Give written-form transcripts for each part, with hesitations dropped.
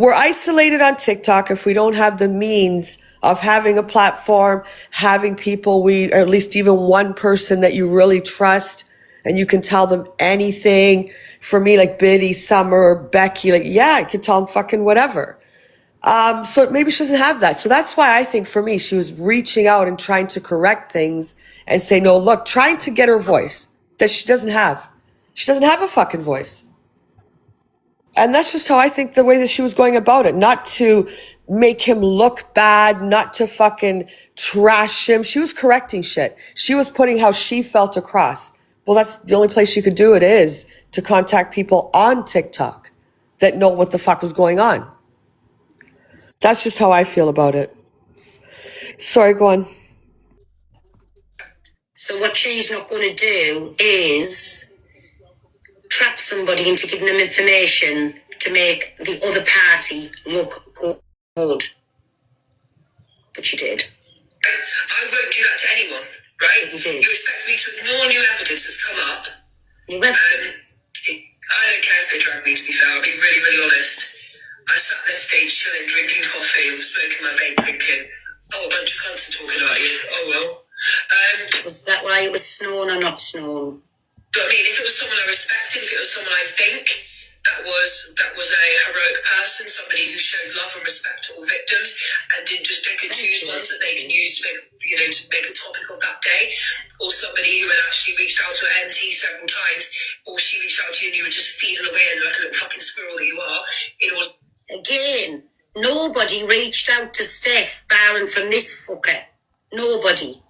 we're isolated on TikTok if we don't have the means of having a platform, having people or at least even one person that you really trust and you can tell them anything. For me, like Biddy, Summer, or Becky, like, yeah, I could tell them fucking whatever. So maybe she doesn't have that. So that's why I think for me, she was reaching out and trying to correct things and say, no, look, trying to get her voice that she doesn't have. She doesn't have a fucking voice. And that's just how I think the way that she was going about it, not to make him look bad, not to fucking trash him. She was correcting shit. She was putting how she felt across. Well, that's the only place she could do it is to contact people on TikTok that know what the fuck was going on. That's just how I feel about it. Sorry, go on. So what she's not going to do is trap somebody into giving them information to make the other party look good. But she did. I won't do that to anyone, right? You did. You expect me to ignore new evidence that's come up? New evidence? I don't care if they drag me, to be fair. I'll be really, really honest. I sat there stage chilling, drinking coffee, smoking my vape, thinking, oh, a bunch of cunts are talking about you. Oh, well. Was that why it was snown or not snown? But I mean, if it was someone I respected, if it was someone I think that was a heroic person, somebody who showed love and respect to all victims and didn't just pick and choose ones that they can use to make a topic of that day, or somebody who had actually reached out to an MT several times, or she reached out to you and you were just feeding away like a little fucking squirrel that you are, in order. Again, nobody reached out to Steph barring from this fucker. Nobody.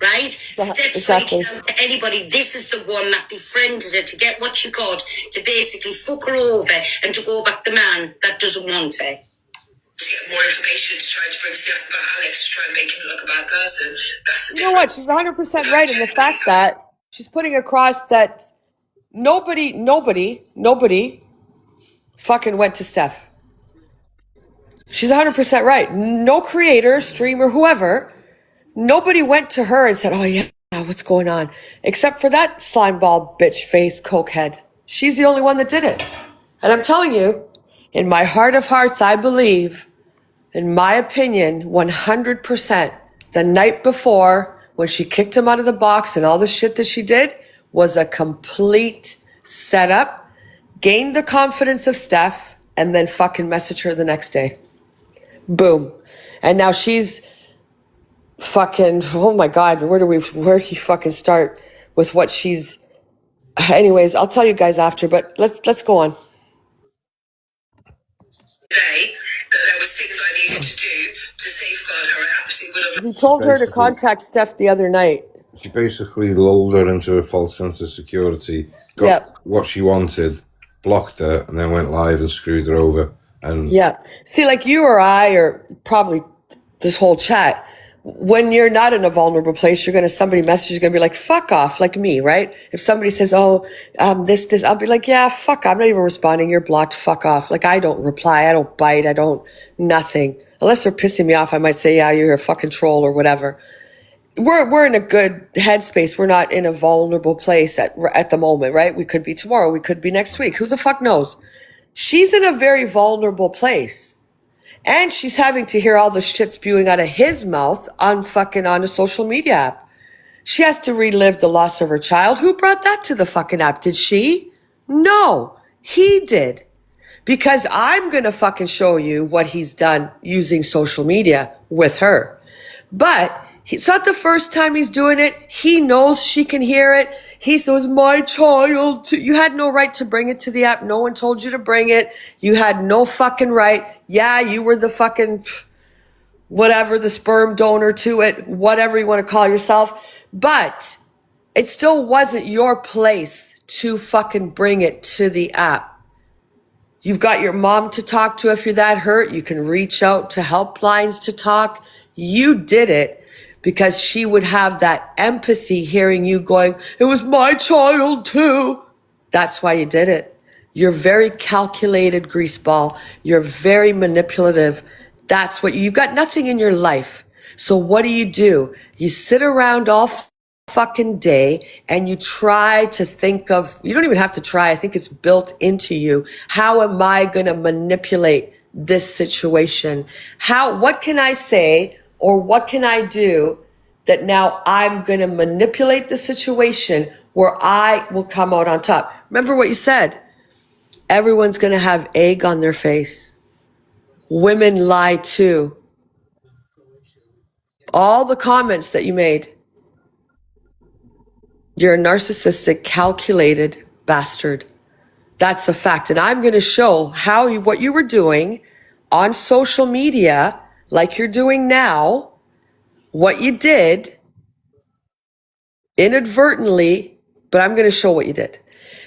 Right? Steph's exactly. reaching out to anybody. This is the one that befriended her to get what she got, to basically fuck her over and to go back the man that doesn't want her. To get more information, to try to bring stuff about Alex, to try and make him look a bad person. That's the difference. You know what? She's 100% right in the fact that she's putting across that nobody fucking went to Steph. She's 100% right. No creator, streamer, whoever, nobody went to her and said, oh yeah, what's going on? Except for that slimeball bitch face cokehead. She's the only one that did it. And I'm telling you, in my heart of hearts, I believe, in my opinion, 100%, the night before, when she kicked him out of the box and all the shit that she did, was a complete setup, gained the confidence of Steph, and then fucking messaged her the next day. Boom. And now she's fucking, oh my God, where do you fucking start with what she's, anyways, I'll tell you guys after, but let's go on. Day that there was things I needed to do to safeguard her. I absolutely would have. He told her to contact Steph the other night. She basically lulled her into a false sense of security, got what she wanted, blocked her, and then went live and screwed her over. And yeah. See, like you or I, or probably this whole chat, when you're not in a vulnerable place, somebody message is going to be like, fuck off, like me, right? If somebody says, oh, this, I'll be like, yeah, fuck, I'm not even responding. You're blocked, fuck off. Like, I don't reply. I don't bite. Nothing. Unless they're pissing me off, I might say, yeah, you're a fucking troll or whatever. We're in a good headspace. We're not in a vulnerable place at the moment, right? We could be tomorrow. We could be next week. Who the fuck knows? She's in a very vulnerable place. And she's having to hear all the shit spewing out of his mouth on a social media app. She has to relive the loss of her child. Who brought that to the fucking app? Did she? No, he did. Because I'm going to fucking show you what he's done using social media with her. But it's not the first time he's doing it. He knows she can hear it. He says, my child. You had no right to bring it to the app. No one told you to bring it. You had no fucking right. Yeah, you were the fucking whatever, the sperm donor to it, whatever you want to call yourself. But it still wasn't your place to fucking bring it to the app. You've got your mom to talk to if you're that hurt. You can reach out to helplines to talk. You did it because she would have that empathy hearing you going, it was my child too. That's why you did it. You're very calculated, greaseball. You're very manipulative. That's what you've got nothing in your life. So what do? You sit around all fucking day and you try to think of, you don't even have to try. I think it's built into you. How am I going to manipulate this situation? What can I say or what can I do that now I'm going to manipulate the situation where I will come out on top? Remember what you said. Everyone's going to have egg on their face. Women lie too. All the comments that you made. You're a narcissistic, calculated bastard. That's a fact. And I'm going to show what you were doing on social media, like you're doing now, what you did inadvertently, but I'm going to show what you did.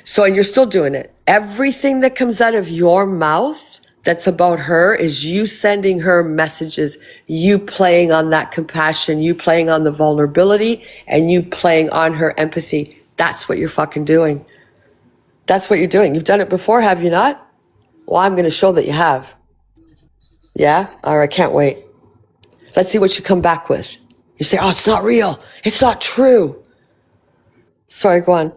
So, and you're still doing it. Everything that comes out of your mouth that's about her is you sending her messages, you playing on that compassion, you playing on the vulnerability, and you playing on her empathy. That's what you're fucking doing. That's what you're doing. You've done it before, have you not? Well, I'm going to show that you have. Yeah? All right, can't wait. Let's see what you come back with. You say, oh, it's not real. It's not true. Sorry, go on.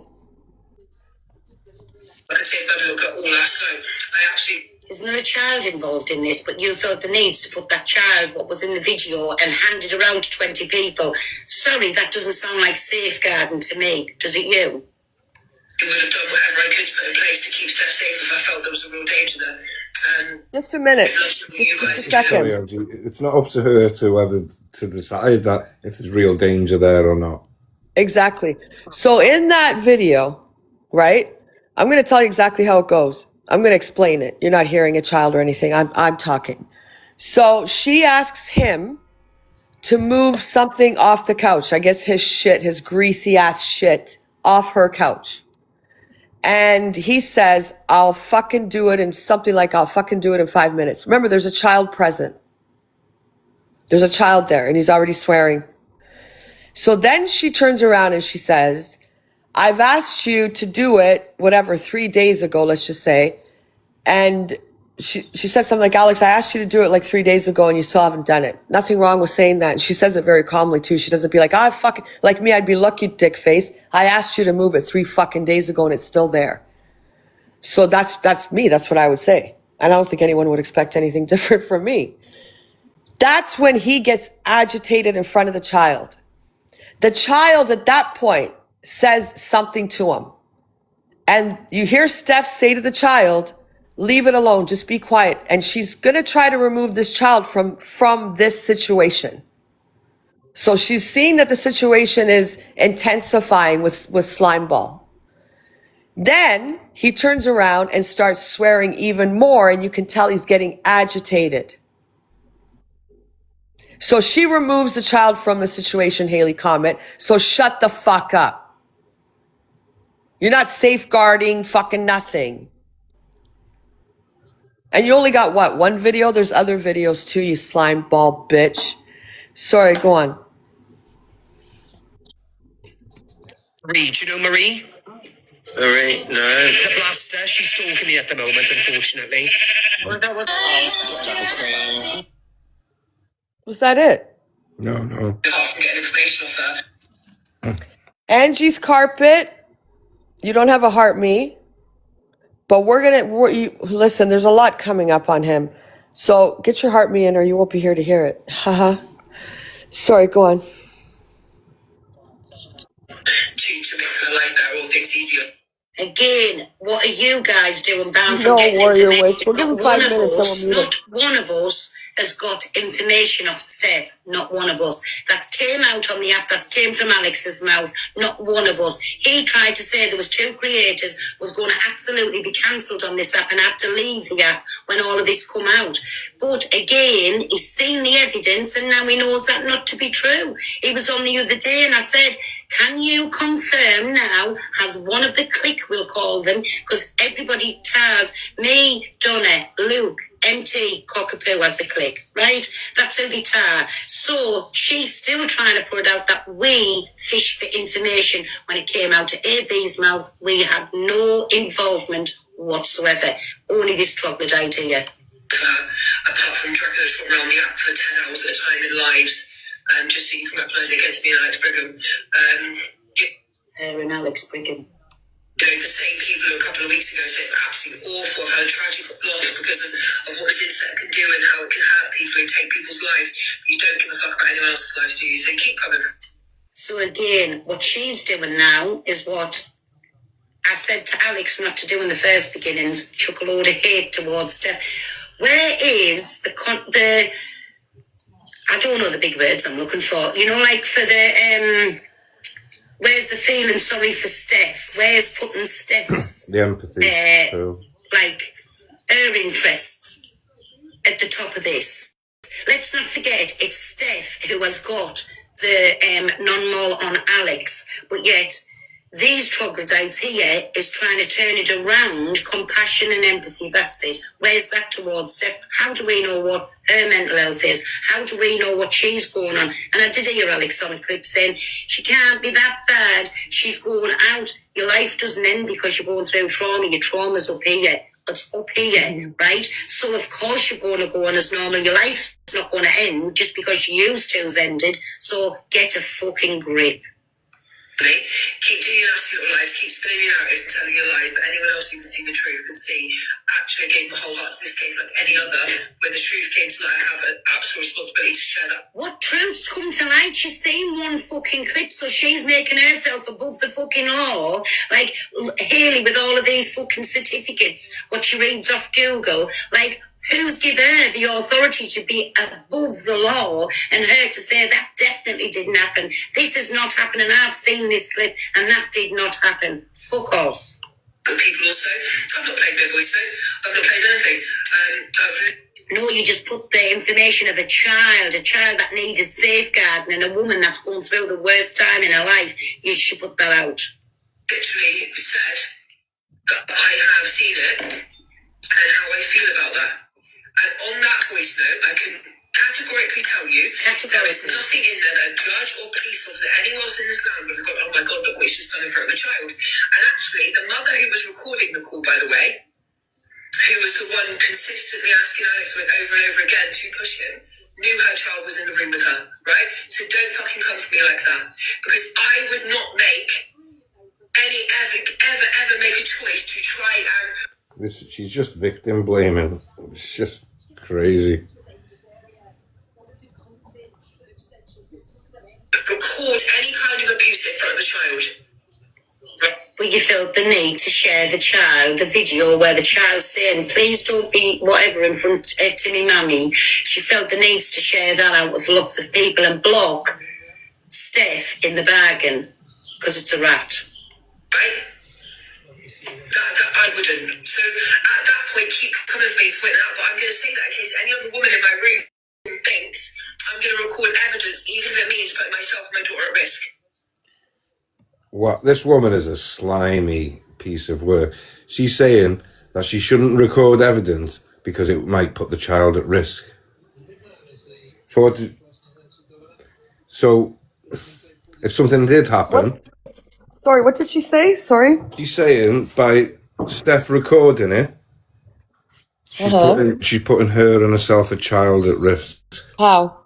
Like I said, I had a look at all last night. I absolutely. There's not a child involved in this, but you felt the need to put that child, what was in the video, and hand it around to 20 people. Sorry, that doesn't sound like safeguarding to me. Does it you? I would have done whatever I could to put in place to keep Steph safe if I felt there was a real danger there. Just a minute. Just a second. Sorry, Angie, it's not up to her to decide that if there's real danger there or not. Exactly. So in that video, right? I'm going to tell you exactly how it goes. I'm going to explain it. You're not hearing a child or anything. I'm talking. So she asks him to move something off the couch. I guess his greasy ass shit off her couch. And he says, I'll fucking do it in something like, I'll fucking do it in 5 minutes. Remember, there's a child present. There's a child there and he's already swearing. So then she turns around and she says, I've asked you to do it, 3 days ago, let's just say. And she says something like, Alex, I asked you to do it like 3 days ago and you still haven't done it. Nothing wrong with saying that. And she says it very calmly too. She doesn't be like, fucking, like me, I'd be lucky, dick face. I asked you to move it 3 fucking days ago and it's still there. So that's me. That's what I would say. And I don't think anyone would expect anything different from me. That's when he gets agitated in front of the child. The child at that point says something to him. And you hear Steph say to the child, leave it alone, just be quiet. And she's going to try to remove this child from this situation. So she's seeing that the situation is intensifying with Slimeball. Then he turns around and starts swearing even more, and you can tell he's getting agitated. So she removes the child from the situation, Haley comment. So shut the fuck up. You're not safeguarding fucking nothing. And you only got what? 1 video? There's other videos too, you slime ball bitch. Sorry, go on. Marie, do you know Marie? Marie, no. The blaster, she's stalking me at the moment, unfortunately. Was that it? No. I can get information off her. Angie's carpet. You don't have a heart me. But listen, there's a lot coming up on him. So get your heart me in or you won't be here to hear it. Haha. Sorry, go on. To make her life better or things easier. Again, what are you guys doing bound No, from getting Warrior information? Witch. We'll give him 5 minutes and we'll mute him. Not one of us has got information of Steph. Not one of us. That came out on the app. That came from Alex's mouth. Not one of us. He tried to say there was 2 creators was going to absolutely be cancelled on this app and had to leave the app when all of this come out. But again, he's seen the evidence and now he knows that not to be true. He was on the other day and I said, can you confirm now, has one of the clique, we'll call them, because everybody tars me, Donna, Luke, MT, Cockapoo as the clique, right? That's who they tar. So she's still trying to put out that we fish for information. When it came out of AB's mouth, we had no involvement whatsoever. Only this troglodyte idea. Apart from tracking us around the app for 10 hours at a time in lives, just so you can recognise it against me and Alex Brigham. Her and Alex Brigham. the same people who a couple of weeks ago said absolutely awful, I've had a tragic loss because of what this internet can do and how it can hurt people and take people's lives. But you don't give a fuck about anyone else's lives, do you? So keep coming. So again, what she's doing now is what I said to Alex not to do in the first beginnings, chuck a load of hate towards Steph. Where is the I don't know the big words I'm looking for. Like for the where's the feeling sorry for Steph? Where's putting Steph's The empathy. like her interests at the top of this? Let's not forget it's Steph who has got the non-mole on Alex, but yet these troglodytes here is trying to turn it around, compassion and empathy, that's it. Where's that towards Steph? How do we know what her mental health is? How do we know what she's going on? And I did hear Alex on a clip saying, she can't be that bad. She's going out. Your life doesn't end because you're going through trauma. Your trauma's up here. It's up here, right? So of course you're going to go on as normal. Your life's not going to end just because you used to's ended. So get a fucking grip. Keep doing your nasty little lies, keep spinning your narratives and telling your lies, but anyone else who can see the truth can see actually gave my whole heart to this case like any other. When the truth came to light, I have an absolute responsibility to share that. What truth's come to light? She's seen one fucking clip, so she's making herself above the fucking law. Like Haley with all of these fucking certificates, what she reads off Google, like who's give her the authority to be above the law and her to say that definitely didn't happen? This is not happening. I've seen this clip and that did not happen. Fuck off. Good people also. I've not played their voice note. I've not played anything. No, you just put the information of a child that needed safeguarding and a woman that's gone through the worst time in her life. You should put that out. Literally said that I have seen it and how I feel about that. And on that voice note, I can categorically tell you there is nothing in there that a judge or police officer, anyone else in this land would have gone, oh my God, look what she's done in front of a child. And actually, the mother who was recording the call, by the way, who was the one consistently asking Alex over and over again to push him, knew her child was in the room with her, right? So don't fucking come for me like that. Because I would not make ever make a choice to try and... She's just victim blaming. It's just crazy. Record any kind of abuse in front of a child. But you felt the need to share the video where the child's saying, please don't be whatever in front to me mummy. She felt the need to share that out with lots of people and block Steph in the bargain because it's a rat. Right? That I wouldn't. So at that point, keep coming for me, point out, but I'm going to say that in case any other woman in my room thinks I'm going to record evidence, even if it means putting myself and my daughter at risk. What? This woman is a slimy piece of work. She's saying that she shouldn't record evidence because it might put the child at risk. So, if something did happen... Sorry, what did she say? Sorry? She's saying by Steph recording it, she's putting her and herself, a child, at risk. How?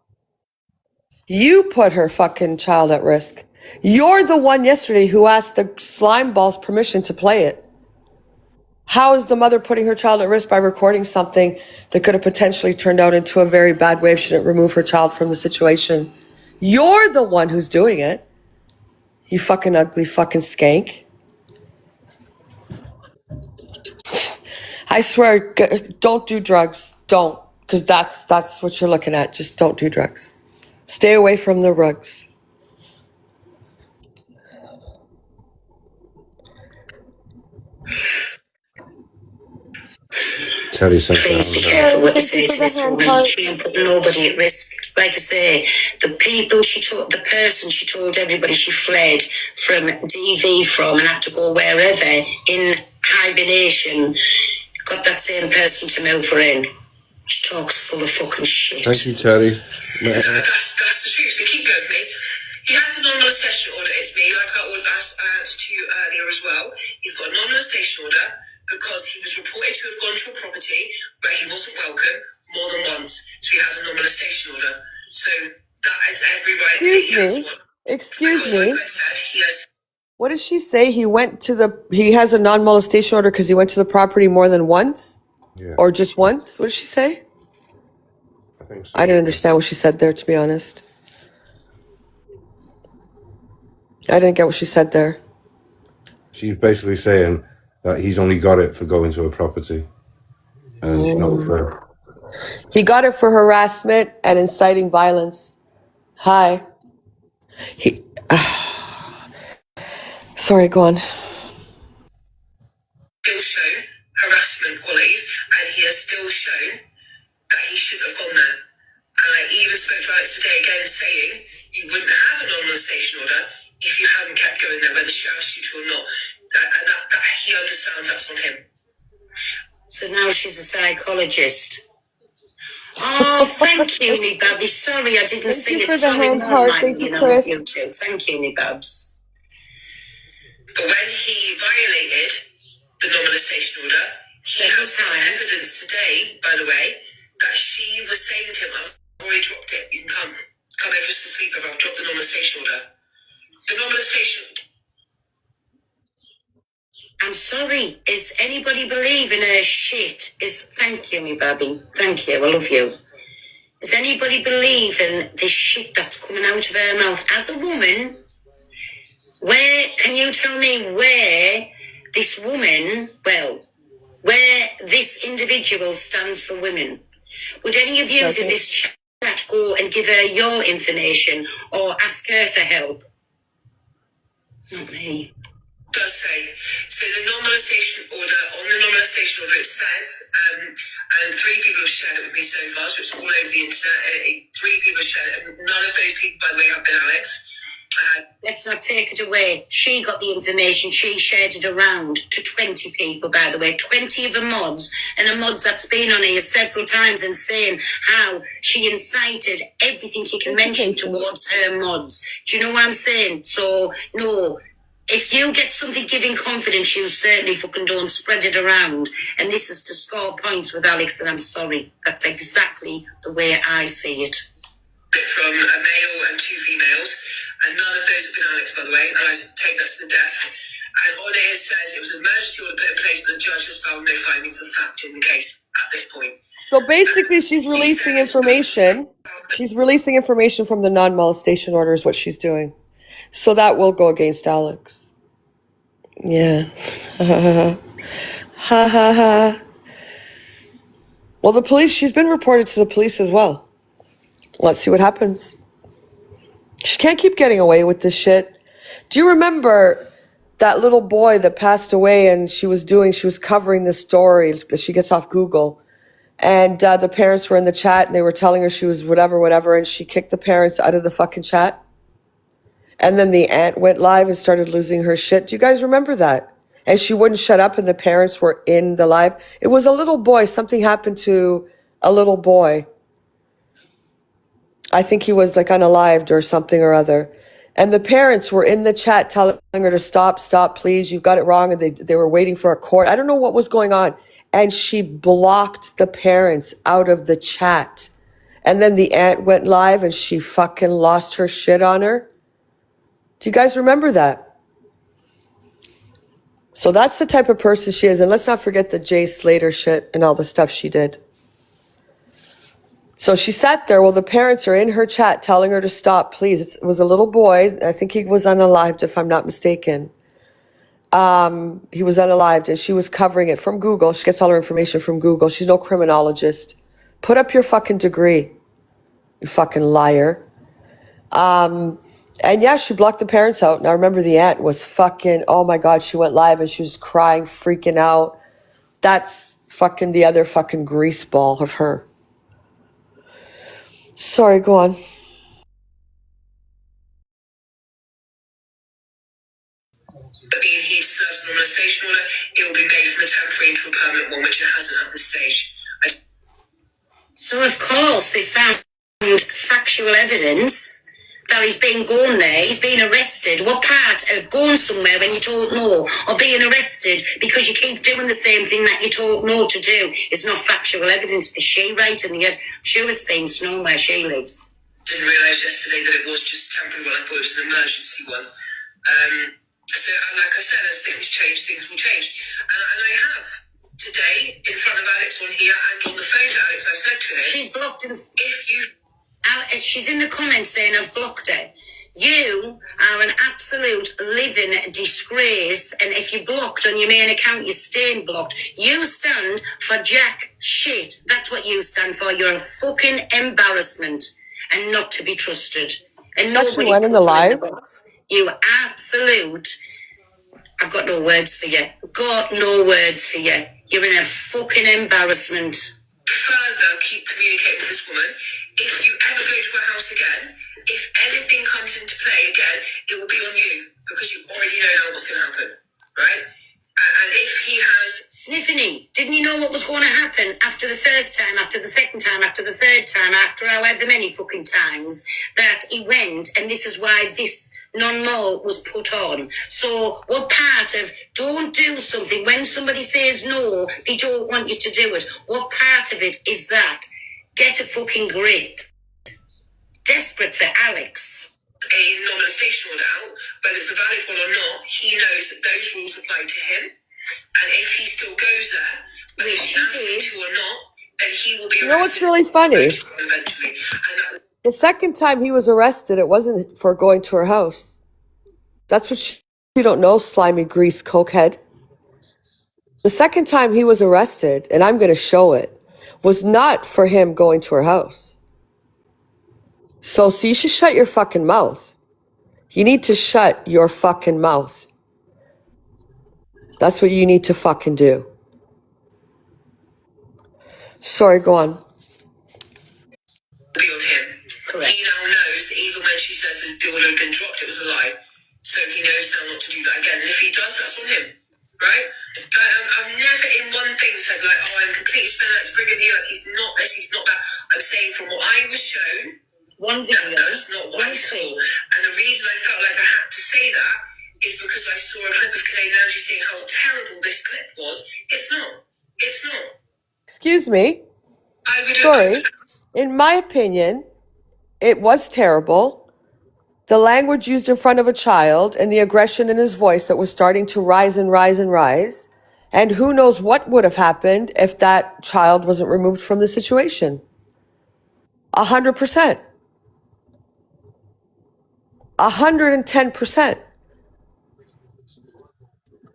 You put her fucking child at risk. You're the one yesterday who asked the slime balls permission to play it. How is the mother putting her child at risk by recording something that could have potentially turned out into a very bad way if she didn't remove her child from the situation? You're the one who's doing it. You fucking ugly fucking skank. I swear, don't do drugs. Don't. Because that's what you're looking at. Just don't do drugs. Stay away from the rugs. Terry said Please be careful what you say to this woman. She ain't putting nobody at risk. Like I say, the person she told everybody she fled from DV from and had to go wherever in hibernation, got that same person to move her in. She talks full of fucking shit. Thank you, Terry. That's the truth, so keep going with me. He has a non-molestation order, it's me, like I answered to you earlier as well. He's got a non-molestation order because he was reported to have gone to a property where he wasn't welcome more than once. So he had a non-molestation order. So that is every right that he has one. Excuse me. Like I said, he has What did she say? He has a non-molestation order because he went to the property more than once? Yeah, Or just once? What did she say? I think so. I didn't understand what she said there, to be honest. I didn't get what she said there. She's basically saying that he's only got it for going to a property and not for. He got it for harassment and inciting violence. Hi. He. Sorry, go on. Still shown harassment qualities, and he has still shown that he shouldn't have gone there. And I even spoke to Alex today again, saying you wouldn't have a non-molestation order if you hadn't kept going there, whether she asked you to or not. And that he understands that's on him. So now she's a psychologist. Oh, thank you, me babby. Sorry, I didn't see you it. for the Sorry, hand never heart. mind, Thank you, you know, Chris. you too. Thank you, me babs. But when he violated the non-molestation order, he has got evidence today, by the way, that she was saying to him, I've already dropped it. You can come over to sleep if I've dropped the non-molestation order. The non-molestation. I'm sorry. Is anybody believing her shit? Thank you, me babby. Thank you. I love you. Is anybody believing this shit that's coming out of her mouth as a woman? Where can you tell me where this woman, where this individual stands for women? Would any of you in this chat go and give her your information or ask her for help? Not me. Does say. So the non-molestation order, on the non-molestation order, it says, and 3 people have shared it with me so far, so it's all over the internet. 3 people have shared it, and none of those people, by the way, have been Alex. Let's not take it away. She got the information. She shared it around to 20 people, by the way. 20 of the mods, and the mods that's been on here several times and saying how she incited everything you can mention towards her mods. Do you know what I'm saying? So, no. If you get something giving confidence, you certainly fucking don't spread it around. And this is to score points with Alex, and I'm sorry. That's exactly the way I see it. From a male and 2 females, and none of those have been Alex, by the way, and I take that to the death. And on it says it was an emergency order put in place, but the judge has found no findings of fact in the case at this point. So basically, she's releasing information. She's releasing information from the non-molestation order is what she's doing. So that will go against Alex. Yeah. Ha ha ha. Well, the police, she's been reported to the police as well. Let's see what happens. She can't keep getting away with this shit. Do you remember that little boy that passed away and she was covering this story that she gets off Google? And the parents were in the chat and they were telling her she was whatever, and she kicked the parents out of the fucking chat. And then the aunt went live and started losing her shit. Do you guys remember that? And she wouldn't shut up and the parents were in the live. It was a little boy. Something happened to a little boy. I think he was like unalived or something or other. And the parents were in the chat telling her to stop, please. You've got it wrong. And they were waiting for a court. I don't know what was going on. And she blocked the parents out of the chat. And then the aunt went live and she fucking lost her shit on her. Do you guys remember that? So that's the type of person she is. And let's not forget the Jay Slater shit and all the stuff she did. So she sat there. Well, the parents are in her chat telling her to stop, please. It was a little boy. I think he was unalived, if I'm not mistaken. He was unalived, and she was covering it from Google. She gets all her information from Google. She's no criminologist. Put up your fucking degree, you fucking liar. And yeah, she blocked the parents out. And I remember the aunt was fucking, oh my God, she went live and she was crying, freaking out. That's fucking the other fucking grease ball of her. Sorry, go on. I mean, he serves an molestation order. It will be made from a temporary into a permanent one, which it hasn't at this stage. So, of course, they found factual evidence that he's been gone there, he's been arrested. What part of going somewhere when you don't know, or being arrested because you keep doing the same thing that you don't know to do is not factual evidence? Is she right in the head? I'm sure it's been snow where she lives. Didn't realise yesterday that it was just a temporary one. I thought it was an emergency one. So, and like I said, as things change, things will change. And I have today in front of Alex on here and on the phone to Alex, I've said to him, She's blocked and if you she's in the comments saying I've blocked her. You are an absolute living disgrace, and if you're blocked on your main account, you're staying blocked. You stand for jack shit. That's what you stand for. You're a fucking embarrassment and not to be trusted. And Actually nobody went in the put you live. box. You absolute. I've got no words for you. Got no words for you. You're in a fucking embarrassment. further keep communicating with this woman, if you ever go to her house again, if anything comes into play again, it will be on you because you already know now what's going to happen, right? And if he has Sniffany, didn't you know what was going to happen after the first time, after the second time, after the third time, after however many fucking times that he went, and this is why this non-mole was put on. So what part of don't do something when somebody says no, they don't want you to do it? What part of it is that? Get a fucking grip. Desperate for Alex. a non-molestation order out, whether it's a valid one or not, he knows that those rules apply to him. And if he still goes there, whether Which she he asks him did. to or not, then he will be arrested. You know what's really funny? Eventually. And that The second time he was arrested, it wasn't for going to her house. That's what you don't know, slimy grease cokehead. The second time he was arrested, and I'm going to show it, was not for him going to her house. So you should shut your fucking mouth. You need to shut your fucking mouth. That's what you need to fucking do. Sorry, go on. be on him. Correct. He now knows that even when she says that the order had been dropped, it was a lie. So he knows now not to do that again. And if he does, that's on him, right? I've never in one thing said like, oh, I'm completely spinning out his brig of you. Like, he's not this, he's not that. I'm saying from what I was shown, One video. that's not what I saw. And the reason I felt like I had to say that is because I saw a clip of Canadian Andrew saying how terrible this clip was. It's not. It's not. Excuse me. I would Sorry. In my opinion, it was terrible. The language used in front of a child and the aggression in his voice that was starting to rise and rise and rise. And who knows what would have happened if that child wasn't removed from the situation. 100%. 110%.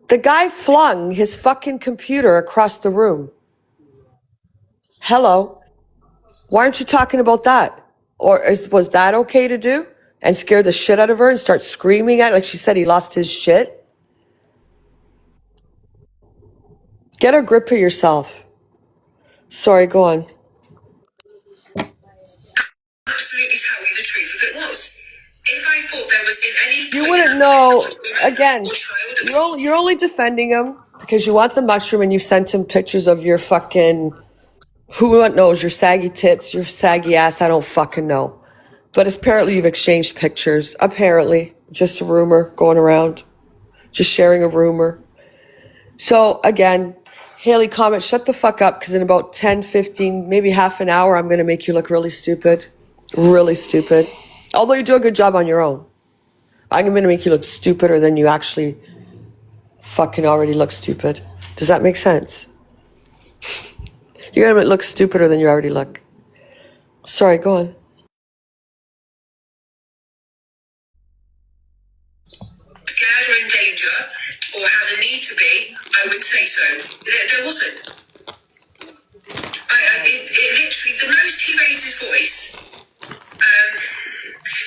The guy flung his fucking computer across the room. Hello. Why aren't you talking about that? Or was that okay to do? And scare the shit out of her and start screaming at it like she said he lost his shit? Get a grip of yourself. Sorry, go on. absolutely tell you the truth if it was. If I thought there was in any You point wouldn't in know. that woman Again, or child that was you're only defending him because you want the mushroom and you sent him pictures of your fucking, who knows, your saggy tits, your saggy ass. I don't fucking know. But apparently you've exchanged pictures. Apparently. Just a rumor going around. Just sharing a rumor. So again, Haley, comment, shut the fuck up, because in about 10, 15, maybe half an hour, I'm going to make you look really stupid. Really stupid. Although you do a good job on your own. I'm going to make you look stupider than you actually fucking already look stupid. Does that make sense? You're going to look stupider than you already look. Sorry, go on. scared or in danger or had a need to be, I would say so. There wasn't. It literally, the most he raised his voice,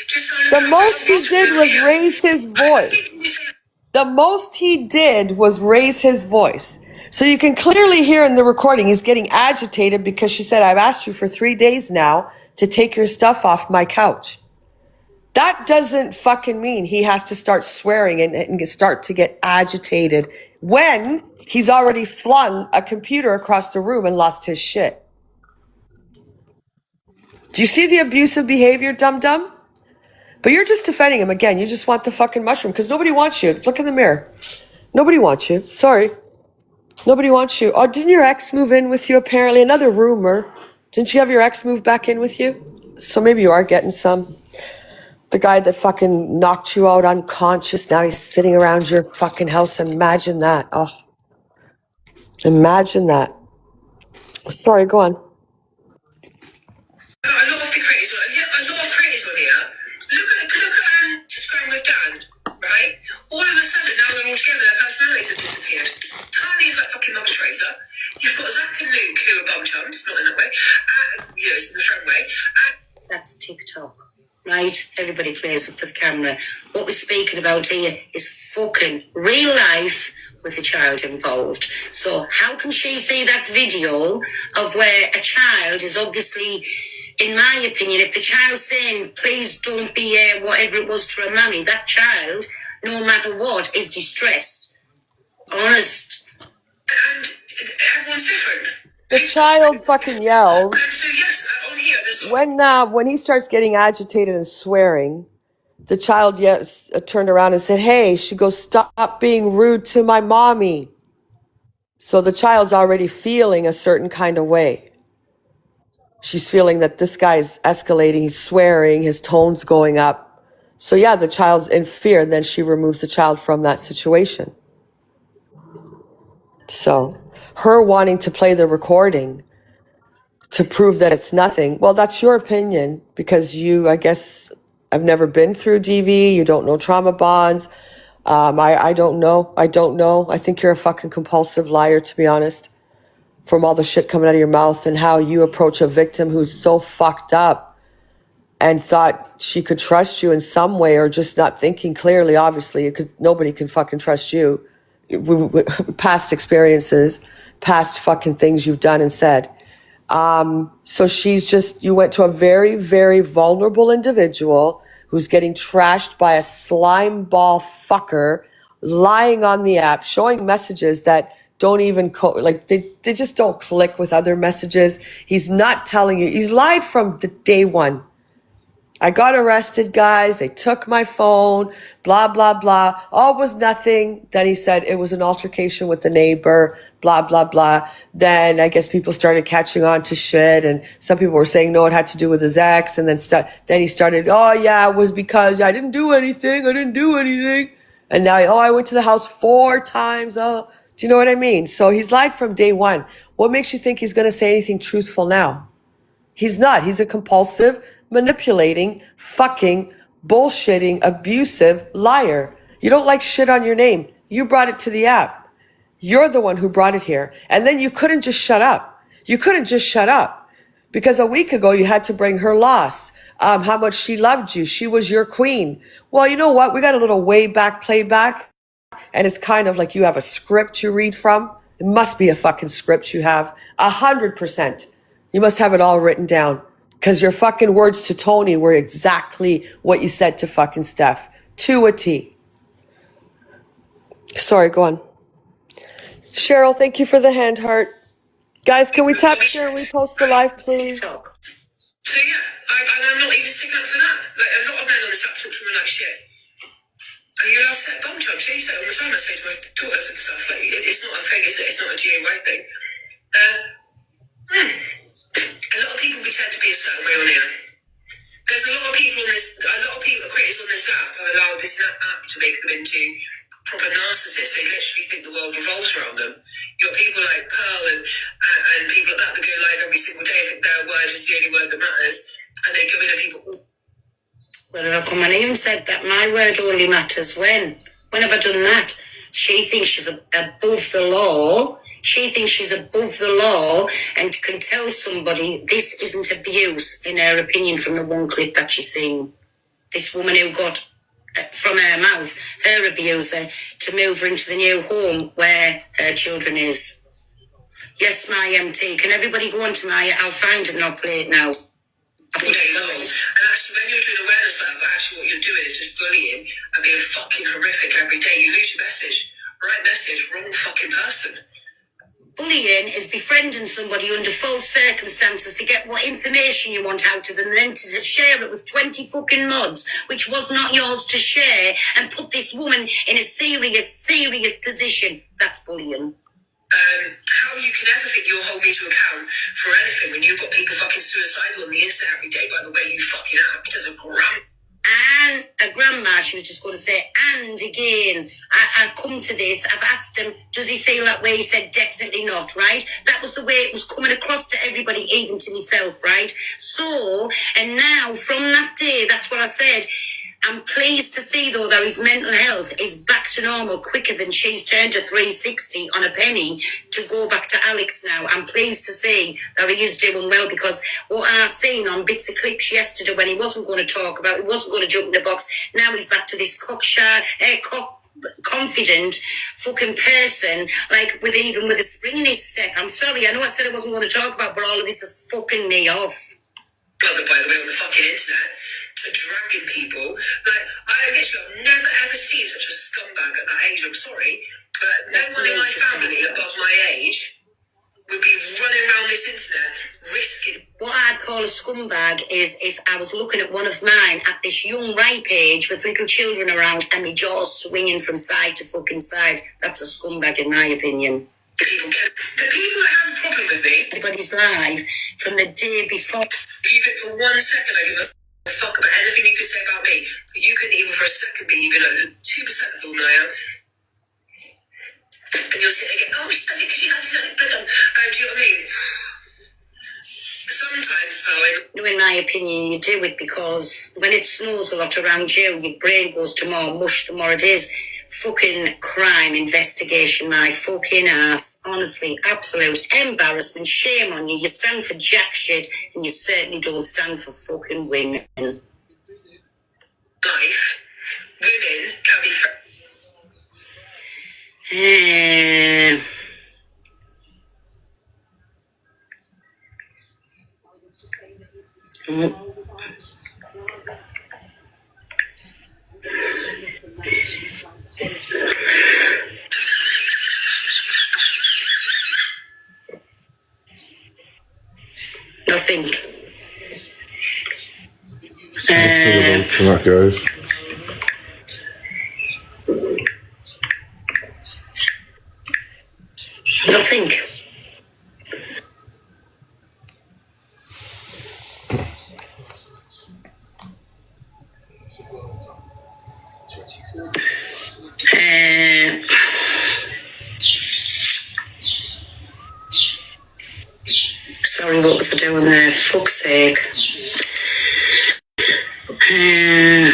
just so I The most he did was raise his voice. The most he did was raise his voice. So you can clearly hear in the recording, he's getting agitated because she said, I've asked you for 3 days now to take your stuff off my couch. That doesn't fucking mean he has to start swearing and start to get agitated when he's already flung a computer across the room and lost his shit. Do you see the abusive behavior, dum-dum? But you're just defending him again. You just want the fucking mushroom because nobody wants you. Look in the mirror. Nobody wants you. Sorry. Nobody wants you. Oh, didn't your ex move in with you apparently? Another rumor. Didn't you have your ex move back in with you? So maybe you are getting some. The guy that fucking knocked you out unconscious, now he's sitting around your fucking house. Imagine that. Oh, imagine that. Sorry, go on. A lot of the creators, a lot of creators on here. Look at Scrum with Dan, right? All of a sudden, now they're all together. Their personalities have disappeared. Tali's like fucking Mother Teresa. You've got Zach and Luke who are bum chums, not in that way. It's in the friend way. That's TikTok, right? Everybody plays up for the camera. What we're speaking about here is fucking real life with a child involved. So how can she see that video of where a child is obviously, in my opinion, if the child's saying, please don't be whatever it was to her mummy, that child, no matter what, is distressed. Honest. And everyone's different. The child fucking yells. So yes, on here, there's When he starts getting agitated and swearing, the child turned around and said, hey, she goes, stop being rude to my mommy. So the child's already feeling a certain kind of way. She's feeling that this guy's escalating, he's swearing, his tone's going up. So yeah, the child's in fear, and then she removes the child from that situation. So her wanting to play the recording to prove that it's nothing, well, that's your opinion, because you, I guess, I've never been through DV. You don't know trauma bonds. I don't know. I think you're a fucking compulsive liar, to be honest, from all the shit coming out of your mouth and how you approach a victim who's so fucked up and thought she could trust you in some way, or just not thinking clearly, obviously, because nobody can fucking trust you. Past experiences, past fucking things you've done and said. So you went to a very, very vulnerable individual who's getting trashed by a slime ball fucker, lying on the app, showing messages that don't even, they just don't click with other messages. He's not telling you. He's lied from the day one. I got arrested, guys. They took my phone, blah, blah, blah. All was nothing. Then he said it was an altercation with the neighbor, blah, blah, blah. Then I guess people started catching on to shit. And some people were saying, no, it had to do with his ex. And then he started, oh, yeah, it was because I didn't do anything. And now, I went to the house 4 times. Oh, do you know what I mean? So he's lied from day one. What makes you think he's going to say anything truthful now? He's not. He's a compulsive, manipulating, fucking, bullshitting, abusive liar. You don't like shit on your name. You brought it to the app. You're the one who brought it here. And then you couldn't just shut up. Because a week ago you had to bring her loss, how much she loved you. She was your queen. Well, you know what? We got a little way back playback, and it's kind of like you have a script you read from. It must be a fucking script you have. 100%. You must have it all written down, because your fucking words to Tony were exactly what you said to fucking Steph. To a T. Sorry, go on. Cheryl, thank you for the hand heart. Guys, can we tap share and repost the live, please? So yeah, I'm not even sticking up for that. Like, a lot of men on this app talk to me like shit. Are you allowed to set bomb jobs? I say it all the time. I say to my daughters and stuff, like, it's not a thing, is it? It's not a GAY thing. A lot of people pretend to be a certain way on here. There's a lot of people creators on this app have allowed this app to make them into proper narcissists. They literally think the world revolves around them. You've got people like Pearl and people like that go live every single day, think their word is the only word that matters, and they go in at people. Well, how come I even said that my word only matters when? When have I done that? She thinks she's above the law. She thinks she's above the law and can tell somebody this isn't abuse, in her opinion, from the one clip that she's seen. This woman who got from her mouth, her abuser, to move her into the new home where her children is. Yes, my MT. Can everybody go on to my... I'll find it and I'll play it now. All day long. And actually, when you're doing awareness like that, actually what you're doing is just bullying and being fucking horrific every day. You lose your message. Right message, wrong fucking person. Bullying is befriending somebody under false circumstances to get what information you want out of them, and then to share it with 20 fucking mods, which was not yours to share, and put this woman in a serious position. That's bullying. How you can ever think you'll hold me to account for anything when you've got people fucking suicidal on the internet every day by the way you fucking act as a gram. she was just going to say, and again, I'll come to this. I've asked him, does he feel that way? He said, definitely not, right? That was the way it was coming across to everybody, even to myself, right? So, and now from that day, that's what I said. I'm pleased to see, though, that his mental health is back to normal quicker than she's turned to 360 on a penny to go back to Alex now. I'm pleased to see that he is doing well, because what I seen on bits of clips yesterday when he wasn't going to talk about, he wasn't going to jump in the box, now he's back to this confident fucking person, like even with a spring in his step. I'm sorry, I know I said I wasn't going to talk about, but all of this is fucking me off. By the way, on the fucking internet, dragging people. Like, I guess I've never ever seen such a scumbag at that age. I'm sorry, but no one in my family above my age would be running around this internet risking. What I'd call a scumbag is if I was looking at one of mine at this young ripe age with little children around and my jaws swinging from side to fucking side. That's a scumbag in my opinion. The people that have a problem with me. Everybody's live from the day before. If you think for 1 second I give a fuck about anything you could say about me, you couldn't even for a second be even 2% of the woman I am. And you'll sit there and go, oh, I think she has it. Do you know what I mean? Sometimes, Owen. In my opinion, you do it because when it snows a lot around you, your brain goes to more mush the more it is. Fucking crime investigation, my fucking ass. Honestly, absolute embarrassment. Shame on you. You stand for jack shit, and you certainly don't stand for fucking women. Life, women can be. Nothing. So that goes. Nothing. Sorry, what was I doing there? Fuck's sake. You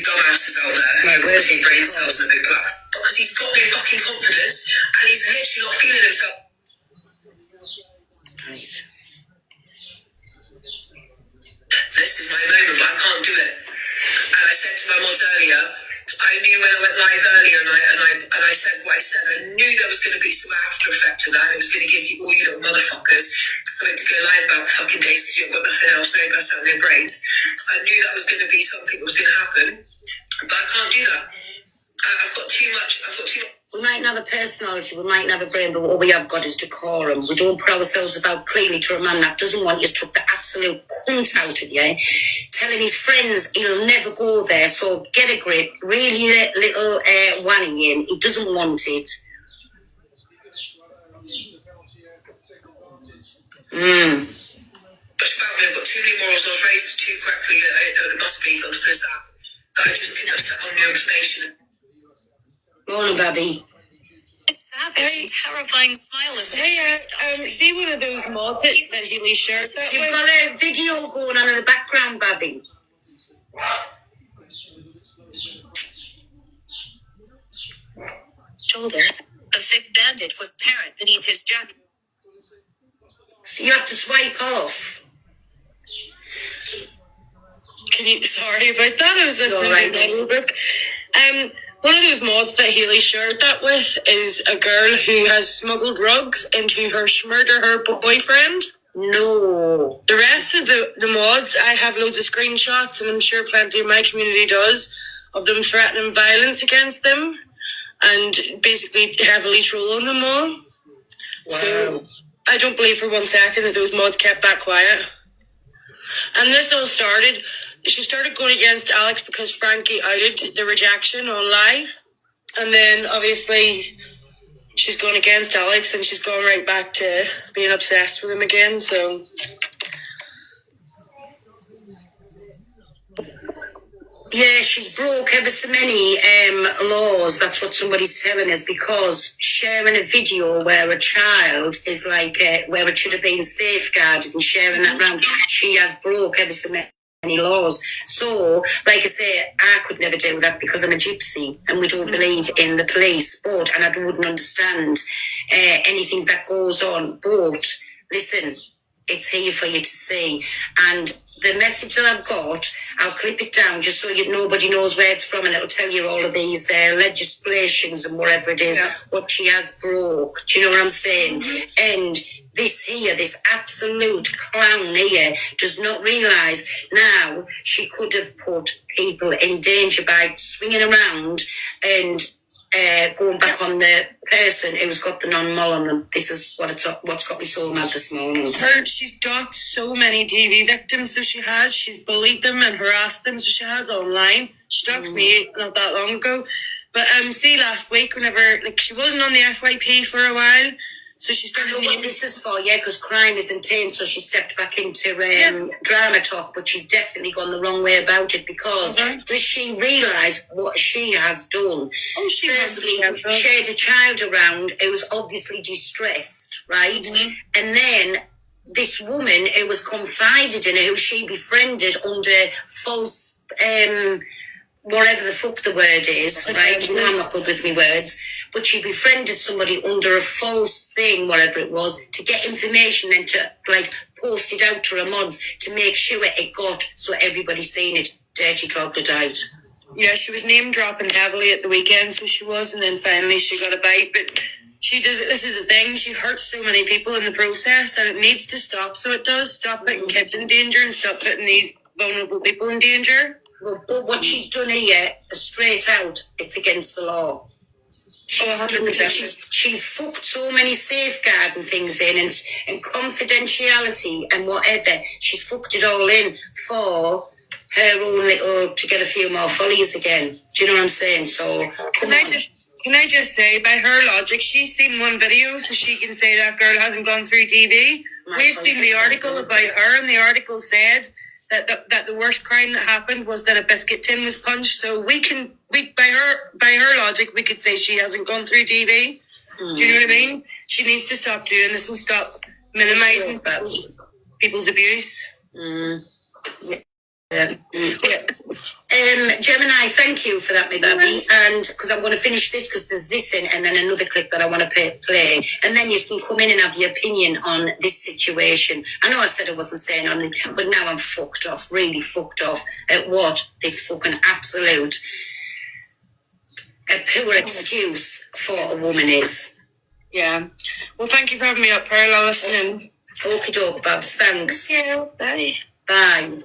dumbasses out there who are brain cells in a big platform. Because he's got no fucking confidence and he's literally not feeling himself. Right. This is my moment, but I can't do it. And I said to my mods earlier, I knew when I went live earlier and I said what I said, I knew there was going to be some after effect to that, and it was going to give you all you little motherfuckers something to go live about for fucking days because you've got nothing else, no best out in their brains. I knew that was going to be something that was going to happen, but I can't do that. I've got too much. We mightn't have a personality, we mightn't have a brain, but what we have got is decorum. We don't put ourselves about cleanly to a man that doesn't want you to took the absolute cunt out of you, telling his friends he'll never go there, so get a grip, really little wanning in, he doesn't want it. But about me, I've got too many morals. I was raised too correctly. It must be because that I just couldn't have sat on new information. Morning, Babby. A savage and terrifying smile of victory stopped me. See one of those mods that Healy shared that You've with? got a video going on in the background, Babby. Shoulder. A thick bandage was apparent beneath his jacket. So you have to swipe off. Sorry about that. I was listening Alright. to the book. One of those mods that Healy shared that with is a girl who has smuggled drugs into her her boyfriend. No. The rest of the mods, I have loads of screenshots, and I'm sure plenty of my community does, of them threatening violence against them and basically heavily trolling them all. Wow. So I don't believe for 1 second that those mods kept that quiet. And this all started, she started going against Alex because Frankie outed the rejection on live. And then obviously she's gone against Alex and she's gone right back to being obsessed with him again. So Yeah, she's broke ever so many laws. That's what somebody's telling us, because sharing a video where a child is like where it should have been safeguarded and sharing that around, she has broke ever so many laws. So, like I say, I could never do that because I'm a gypsy and we don't believe in the police. But and I wouldn't understand anything that goes on. But listen, it's here for you to see. And the message that I've got, I'll clip it down just so nobody knows where it's from, and it'll tell you all of these legislations and whatever it is, what she has broke. Do you know what I'm saying? And this here, this absolute clown here, does not realise now she could have put people in danger by swinging around and going back on the person who's got the non-mol on them. This is what's got me so mad this morning. She's doxed so many TV victims, so she's bullied them and harassed them, so she has online. She doxed me not that long ago. But see, last week, whenever, like, she wasn't on the FYP for a while, so she started... I know what this is for, yeah, because crime is in pain, so she stepped back into drama talk, but she's definitely gone the wrong way about it, because does she realise what she has done? Oh, she Firstly, she had a child around who's obviously distressed, right? And then this woman who was confided in her, who she befriended under false... whatever the fuck the word is, right? You know, I'm not good with my words. But she befriended somebody under a false thing, whatever it was, to get information and to, like, post it out to her mods to make sure it got so everybody's seen it. Dirty troglodyte. Yeah, she was name dropping heavily at the weekend, so she was, and then finally she got a bite. But she does. This is the thing. She hurts so many people in the process, and it needs to stop. So it does stop putting kids in danger and stop putting these vulnerable people in danger. Well, but what she's done here, straight out, it's against the law. She's fucked so many safeguarding things in and confidentiality and whatever. She's fucked it all in for her own little, to get a few more follies again. Do you know what I'm saying? So Can I just say, by her logic, she's seen one video, so she can say that girl hasn't gone through TV. We've seen the article about her, and the article said that the worst crime that happened was that a biscuit tin was punched. So by her logic, we could say she hasn't gone through TV. Do you know what I mean? She needs to stop doing this and stop minimising people's abuse. Gemini, thank you for that, my baby. And because I'm going to finish this, because there's this in, and then another clip that I want to play, and then you can come in and have your opinion on this situation. I know I said I wasn't saying on it, but now I'm fucked off, really fucked off at what this fucking absolute a poor excuse for a woman is. Yeah. Well, thank you for having me up, Pearl. I'll listen in. Okie doke, Babs. Thanks. Yeah. Bye. Bye.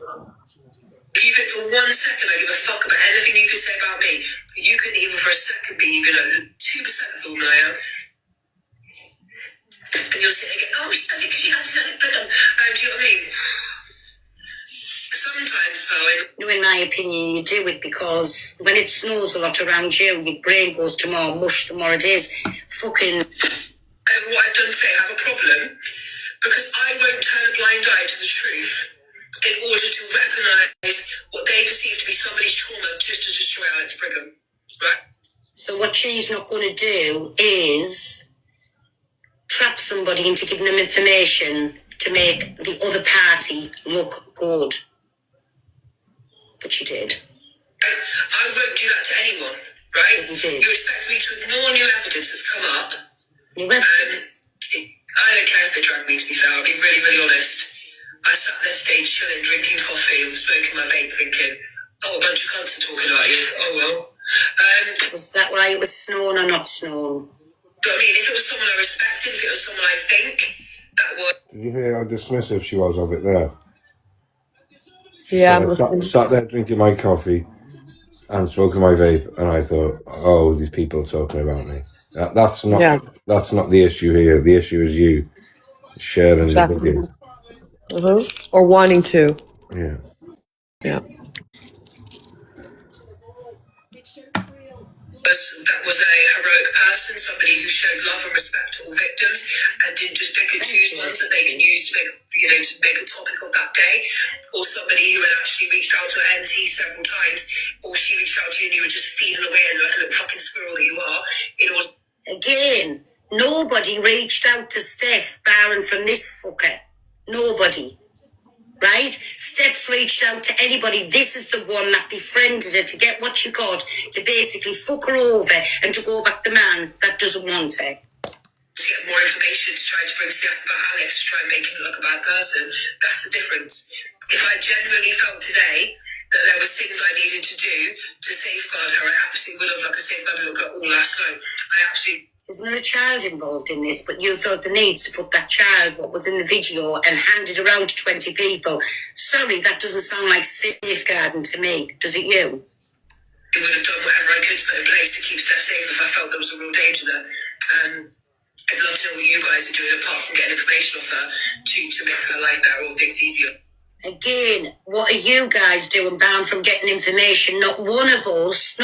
If you think for 1 second I give a fuck about anything you could say about me, you couldn't even for a second be even 2% of the woman I am. And you're sitting again, I think she accidentally put them. Do you know what I mean? Sometimes, Pearl, In my opinion, you do it because when it snows a lot around you, your brain goes to more mush the more it is. Fucking... what I've done today, I have a problem because I won't turn a blind eye to the truth in order to weaponise what they perceive to be somebody's trauma just to destroy Alex Brigham, right? So what she's not going to do is trap somebody into giving them information to make the other party look good. But she did. I won't do that to anyone, right? You did. You expect me to ignore new evidence that's come up. New evidence. I don't care if they drag me, to be fair. I'll be really, really honest. I sat there today chilling, drinking coffee and smoking my vape thinking, oh, a bunch of cunts are talking about you. Oh, well. Was that why it was snowing or not snowing? But I mean, if it was someone I respected, if it was someone I think, that was... Did you hear how dismissive she was of it there? Yeah, So I sat there drinking my coffee and smoking my vape, and I thought, oh, these people are talking about me. That's not the issue here. The issue is you sharing the video. Or wanting to. Yeah. Yeah. That was a heroic person, somebody who showed love and respect to all victims and didn't just pick and choose ones that they can use to make a topic of that day, or somebody who had actually reached out to MT several times, or she reached out to you and you were just feeding away like a little fucking squirrel that you are, in order. Again, nobody reached out to Steph, barring from this fucker. Nobody. Right? Steph's reached out to anybody. This is the one that befriended her to get what she got, to basically fuck her over and to go back the man that doesn't want her. To get more information to try to bring stuff about Alex to try and make him look a bad person. That's the difference. If I genuinely felt today that there was things I needed to do to safeguard her, I absolutely would have, like a safeguarding look at all last night. I absolutely. There's not a child involved in this, but you felt the needs to put that child, what was in the video, and hand it around to 20 people. Sorry, that doesn't sound like safeguarding to me. Does it you? I would have done whatever I could to put in place to keep Steph safe if I felt there was a real danger there. I'd love to know what you guys are doing apart from getting information off her to make her life better or things easier. Again, what are you guys doing bound from getting information? Not one of us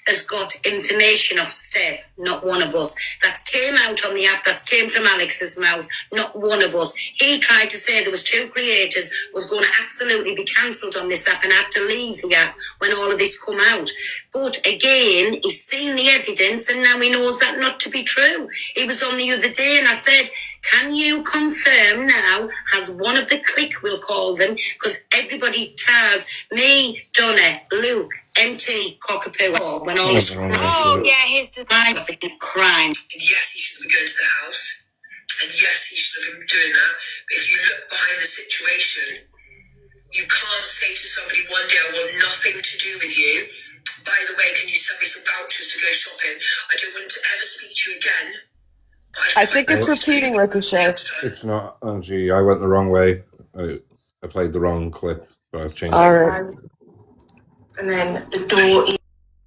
has got information of Steph. Not one of us. That came out on the app, that came from Alex's mouth. Not one of us. He tried to say there was 2 creators, was going to absolutely be cancelled on this app and had to leave the app when all of this come out. But again, he's seen the evidence and now he knows that not to be true. He was on the other day and I said, can you confirm now, has one of the clique, we'll call them, because everybody tars me, Donna, Luke, MT, Cockapoo, when all this Here's the crime. And yes, he should have been going to the house. And yes, he should have been doing that. But if you look behind the situation, you can't say to somebody one day, I want nothing to do with you. By the way, can you send me some vouchers to go shopping? I don't want to ever speak to you again. I think it's repeating, Ricochet. It's not, Angie. I went the wrong way. I played the wrong clip, but I've changed All it. right. And then the door.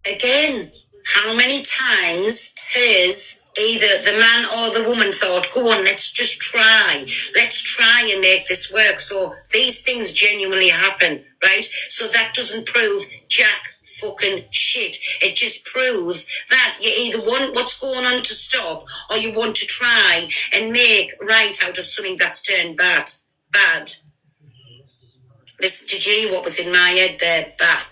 Again, how many times has either the man or the woman thought, go on, let's just try. Let's try and make this work. So these things genuinely happen, right? So that doesn't prove jack fucking shit. It just proves that you either want what's going on to stop or you want to try and make right out of something that's turned bad. Listen to G, what was in my head there, bad.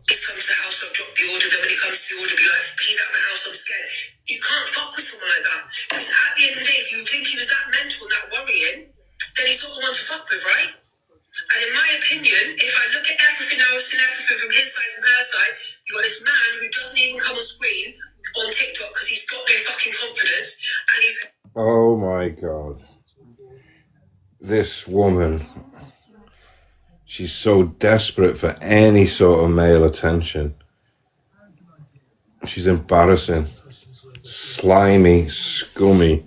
He's come to the house, I've dropped the order, then when he comes to the order, be like, he's at my house, I'm scared. You can't fuck with someone like that. Because at the end of the day, if you think he was that mental and that worrying, then he's not the one to fuck with, right? And in my opinion, if I look at everything else and everything from his side and her side, you got this man who doesn't even come on screen on TikTok because he's got no fucking confidence, and he's... Oh my God. This woman, she's so desperate for any sort of male attention. She's embarrassing. Slimy, scummy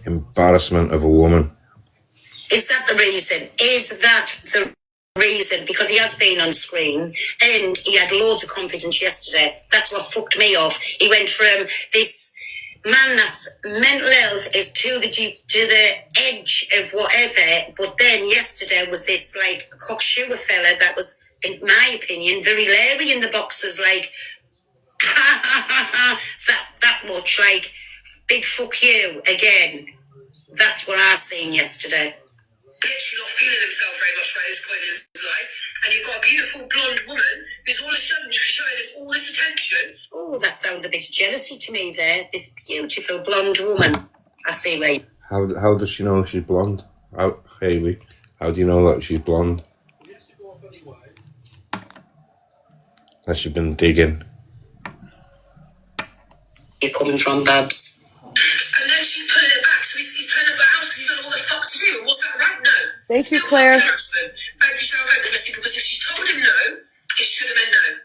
embarrassment of a woman. Is that the reason? Is that the reason? Because he has been on screen and he had loads of confidence yesterday. That's what fucked me off. He went from this man that's mental health is to the edge of whatever, but then yesterday was this like cocksure fella that was, in my opinion, very Larry in the boxers, like that much, like big fuck you again. That's what I seen yesterday. Literally not feeling himself very much right at this point in his life, and you've got a beautiful blonde woman who's all of a sudden showing him all this attention. Oh, that sounds a bit of jealousy to me there. This beautiful blonde woman. I see where. How does she know she's blonde? Hayley, how do you know that she's blonde? Unless you've been digging. You're coming from, Babs. And then she's pulling it back, so he's turning up the house because he's got all the fuck to do. Was that right? No. Thank you, Still Claire. fucking harassment. Thank you, Cheryl, very much, because if she told him no, it should have been no.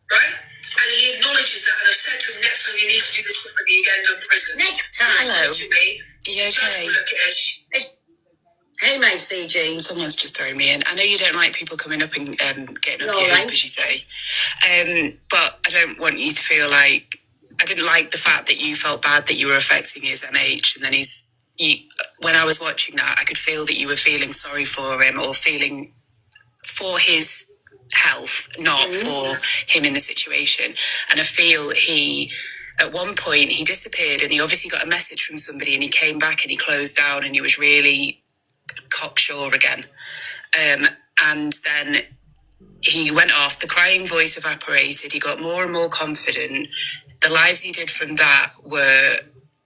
Right? And he acknowledges that, and I've said to him, next time you need to do this differently again, don't prison. Next time. Hello. To me, You okay? look at it. Hey, my CG. Someone's just throwing me in. I know you don't like people coming up and getting up No, here, right. as you say. But I don't want you to feel like... I didn't like the fact that you felt bad that you were affecting his MH, and then when I was watching that, I could feel that you were feeling sorry for him or feeling for his health, not for him in the situation. And I feel at one point he disappeared, and he obviously got a message from somebody, and he came back and he closed down, and he was really cocksure again. And then he went off, the crying voice evaporated, he got more and more confident. The lives he did from that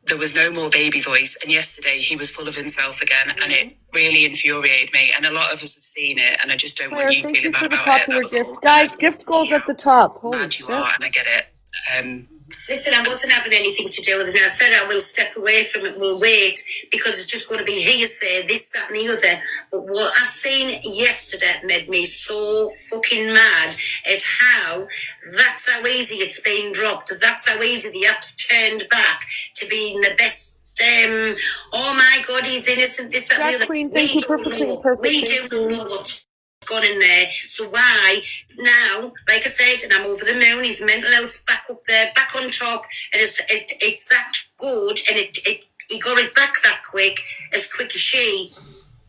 there was no more baby voice. And yesterday he was full of himself again, and it really infuriated me. And a lot of us have seen it, and I just don't want you Thank feeling you for bad the about it. popular That's gift. all. Guys, gift goals at the top. Holy Mad you shit. are, and I get it. Listen, I wasn't having anything to do with it. And I said I will step away from it. We'll wait because it's just going to be hearsay, this, that, and the other. But what I seen yesterday made me so fucking mad at that's how easy it's been dropped. That's how easy the app's turned back to being the best. Oh my God, he's innocent. This, that, and the Jack other. Queen, thank you. Perfect Queen, perfect. We do not know what's gone in there. So why now, like I said, and I'm over the moon, his mental health's back up there, back on top, and it's that good, and he got it back that quick as she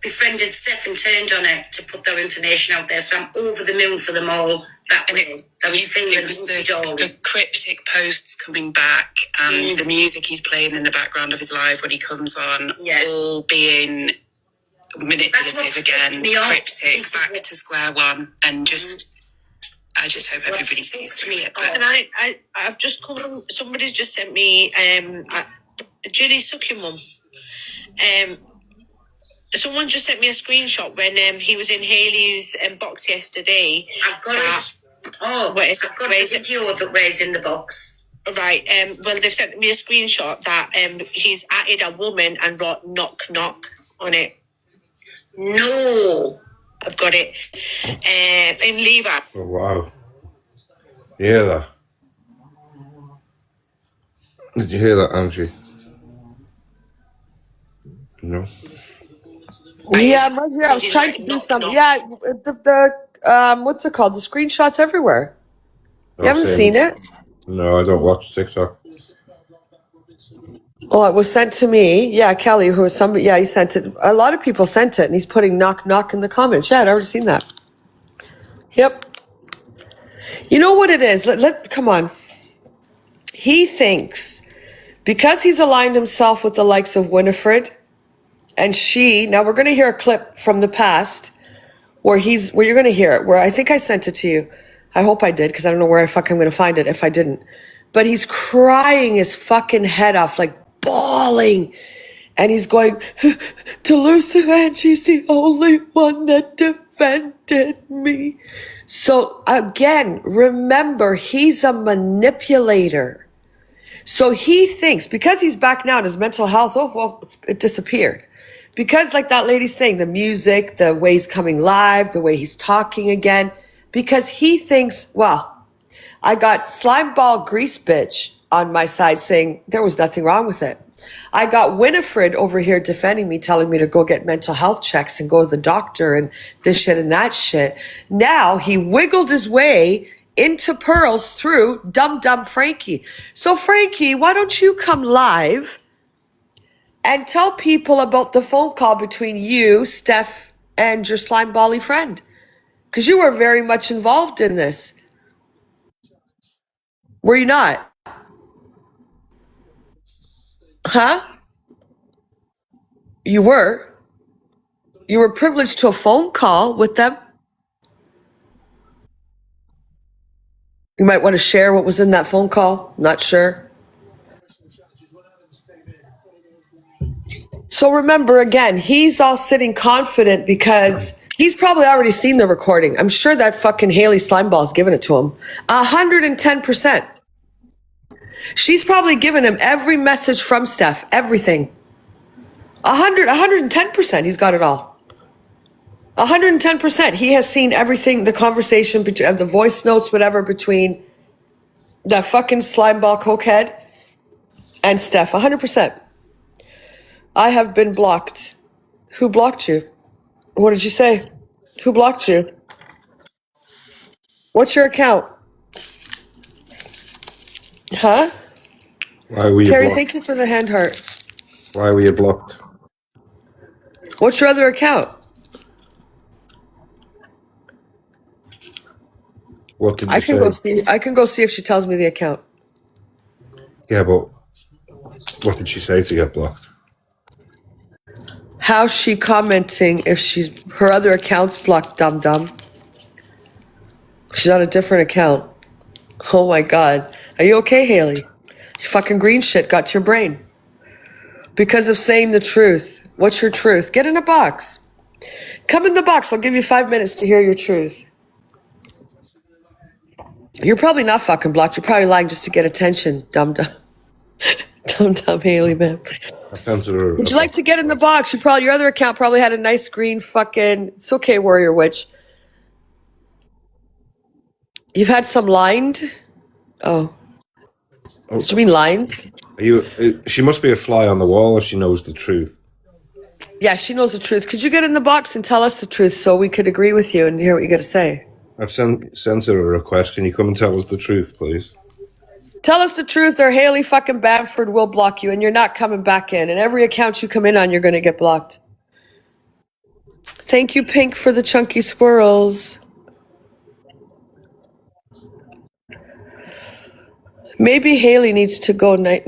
befriended Steph and turned on her to put their information out there. So I'm over the moon for them all that way. It was the cryptic posts coming back, and the music he's playing in the background of his live when he comes on, all being manipulative again, cryptic, back to square one, and I just hope everybody sees through it. But And I've just come. Somebody's just sent me Julie Suck Your Mum. Someone just sent me a screenshot when he was in Hayley's box yesterday. I've got it. Oh, where is it? I've got the video of it where it's in the box. Right. Well, they've sent me a screenshot that he's added a woman and wrote knock knock on it. No. I've got it. In Levi. Oh, wow. You hear that? Did you hear that, Angie? No. Yeah, I was trying to do something. Yeah, the what's it called? The screenshots everywhere. You haven't seen it? No, I don't watch TikTok. Oh, it was sent to me. Yeah, Kelly, who was somebody. Yeah, he sent it. A lot of people sent it, and he's putting knock knock in the comments. Yeah, I'd already seen that. Yep. You know what it is? Come on. He thinks because he's aligned himself with the likes of Winifred, and now we're going to hear a clip from the past where you're going to hear it. Where I think I sent it to you. I hope I did because I don't know where I'm going to find it if I didn't. But he's crying his fucking head off, like bawling. And he's going, Toulouse, and she's the only one that defended me. So again, remember, he's a manipulator. So he thinks, because he's back now in his mental health, it disappeared. Because like that lady's saying, the music, the way he's coming live, the way he's talking again, because he thinks, well, I got Slimeball Grease Bitch on my side saying there was nothing wrong with it. I got Winifred over here defending me, telling me to go get mental health checks and go to the doctor and this shit and that shit. Now he wiggled his way into Pearls through Dumb Frankie. So Frankie, why don't you come live and tell people about the phone call between you, Steph, and your slimebally friend? Because you were very much involved in this. Were you not? Huh? You were? You were privileged to a phone call with them? You might want to share what was in that phone call. Not sure. So remember, again, he's all sitting confident because he's probably already seen the recording. I'm sure that fucking Hayley Slimeball's given it to him. 110%. She's probably given him every message from Steph, everything. 110%. He's got it all. 110%. He has seen everything, the conversation, the voice notes, whatever, between that fucking Slimeball cokehead and Steph. 100%. I have been blocked. Who blocked you? What did you say? Who blocked you? What's your account? Huh? Why were you Terry, blocked? thank you for the hand heart. Why were you blocked? What's your other account? What did you I can say? go see. I can go see if she tells me the account. Yeah, but what did she say to get blocked? How's she commenting if her other account's blocked? Dum dum. She's on a different account. Oh my God. Are you okay, Haley? Fucking green shit got to your brain because of saying the truth. What's your truth? Get in a box. Come in the box. I'll give you 5 minutes to hear your truth. You're probably not fucking blocked. You're probably lying just to get attention, dum dum. Dum dum Haley, man. Would you like to get in the box? Your other account probably had a nice green fucking. It's okay, Warrior Witch. You've had some lined. Oh. Did you mean lines? She must be a fly on the wall if she knows the truth. Yeah, she knows the truth. Could you get in the box and tell us the truth so we could agree with you and hear what you got to say? I've sent her a request. Can you come and tell us the truth, please? Tell us the truth or Haley fucking Bamford will block you and you're not coming back in. And every account you come in on, you're going to get blocked. Thank you, Pink, for the chunky squirrels. Maybe Haley needs to go night.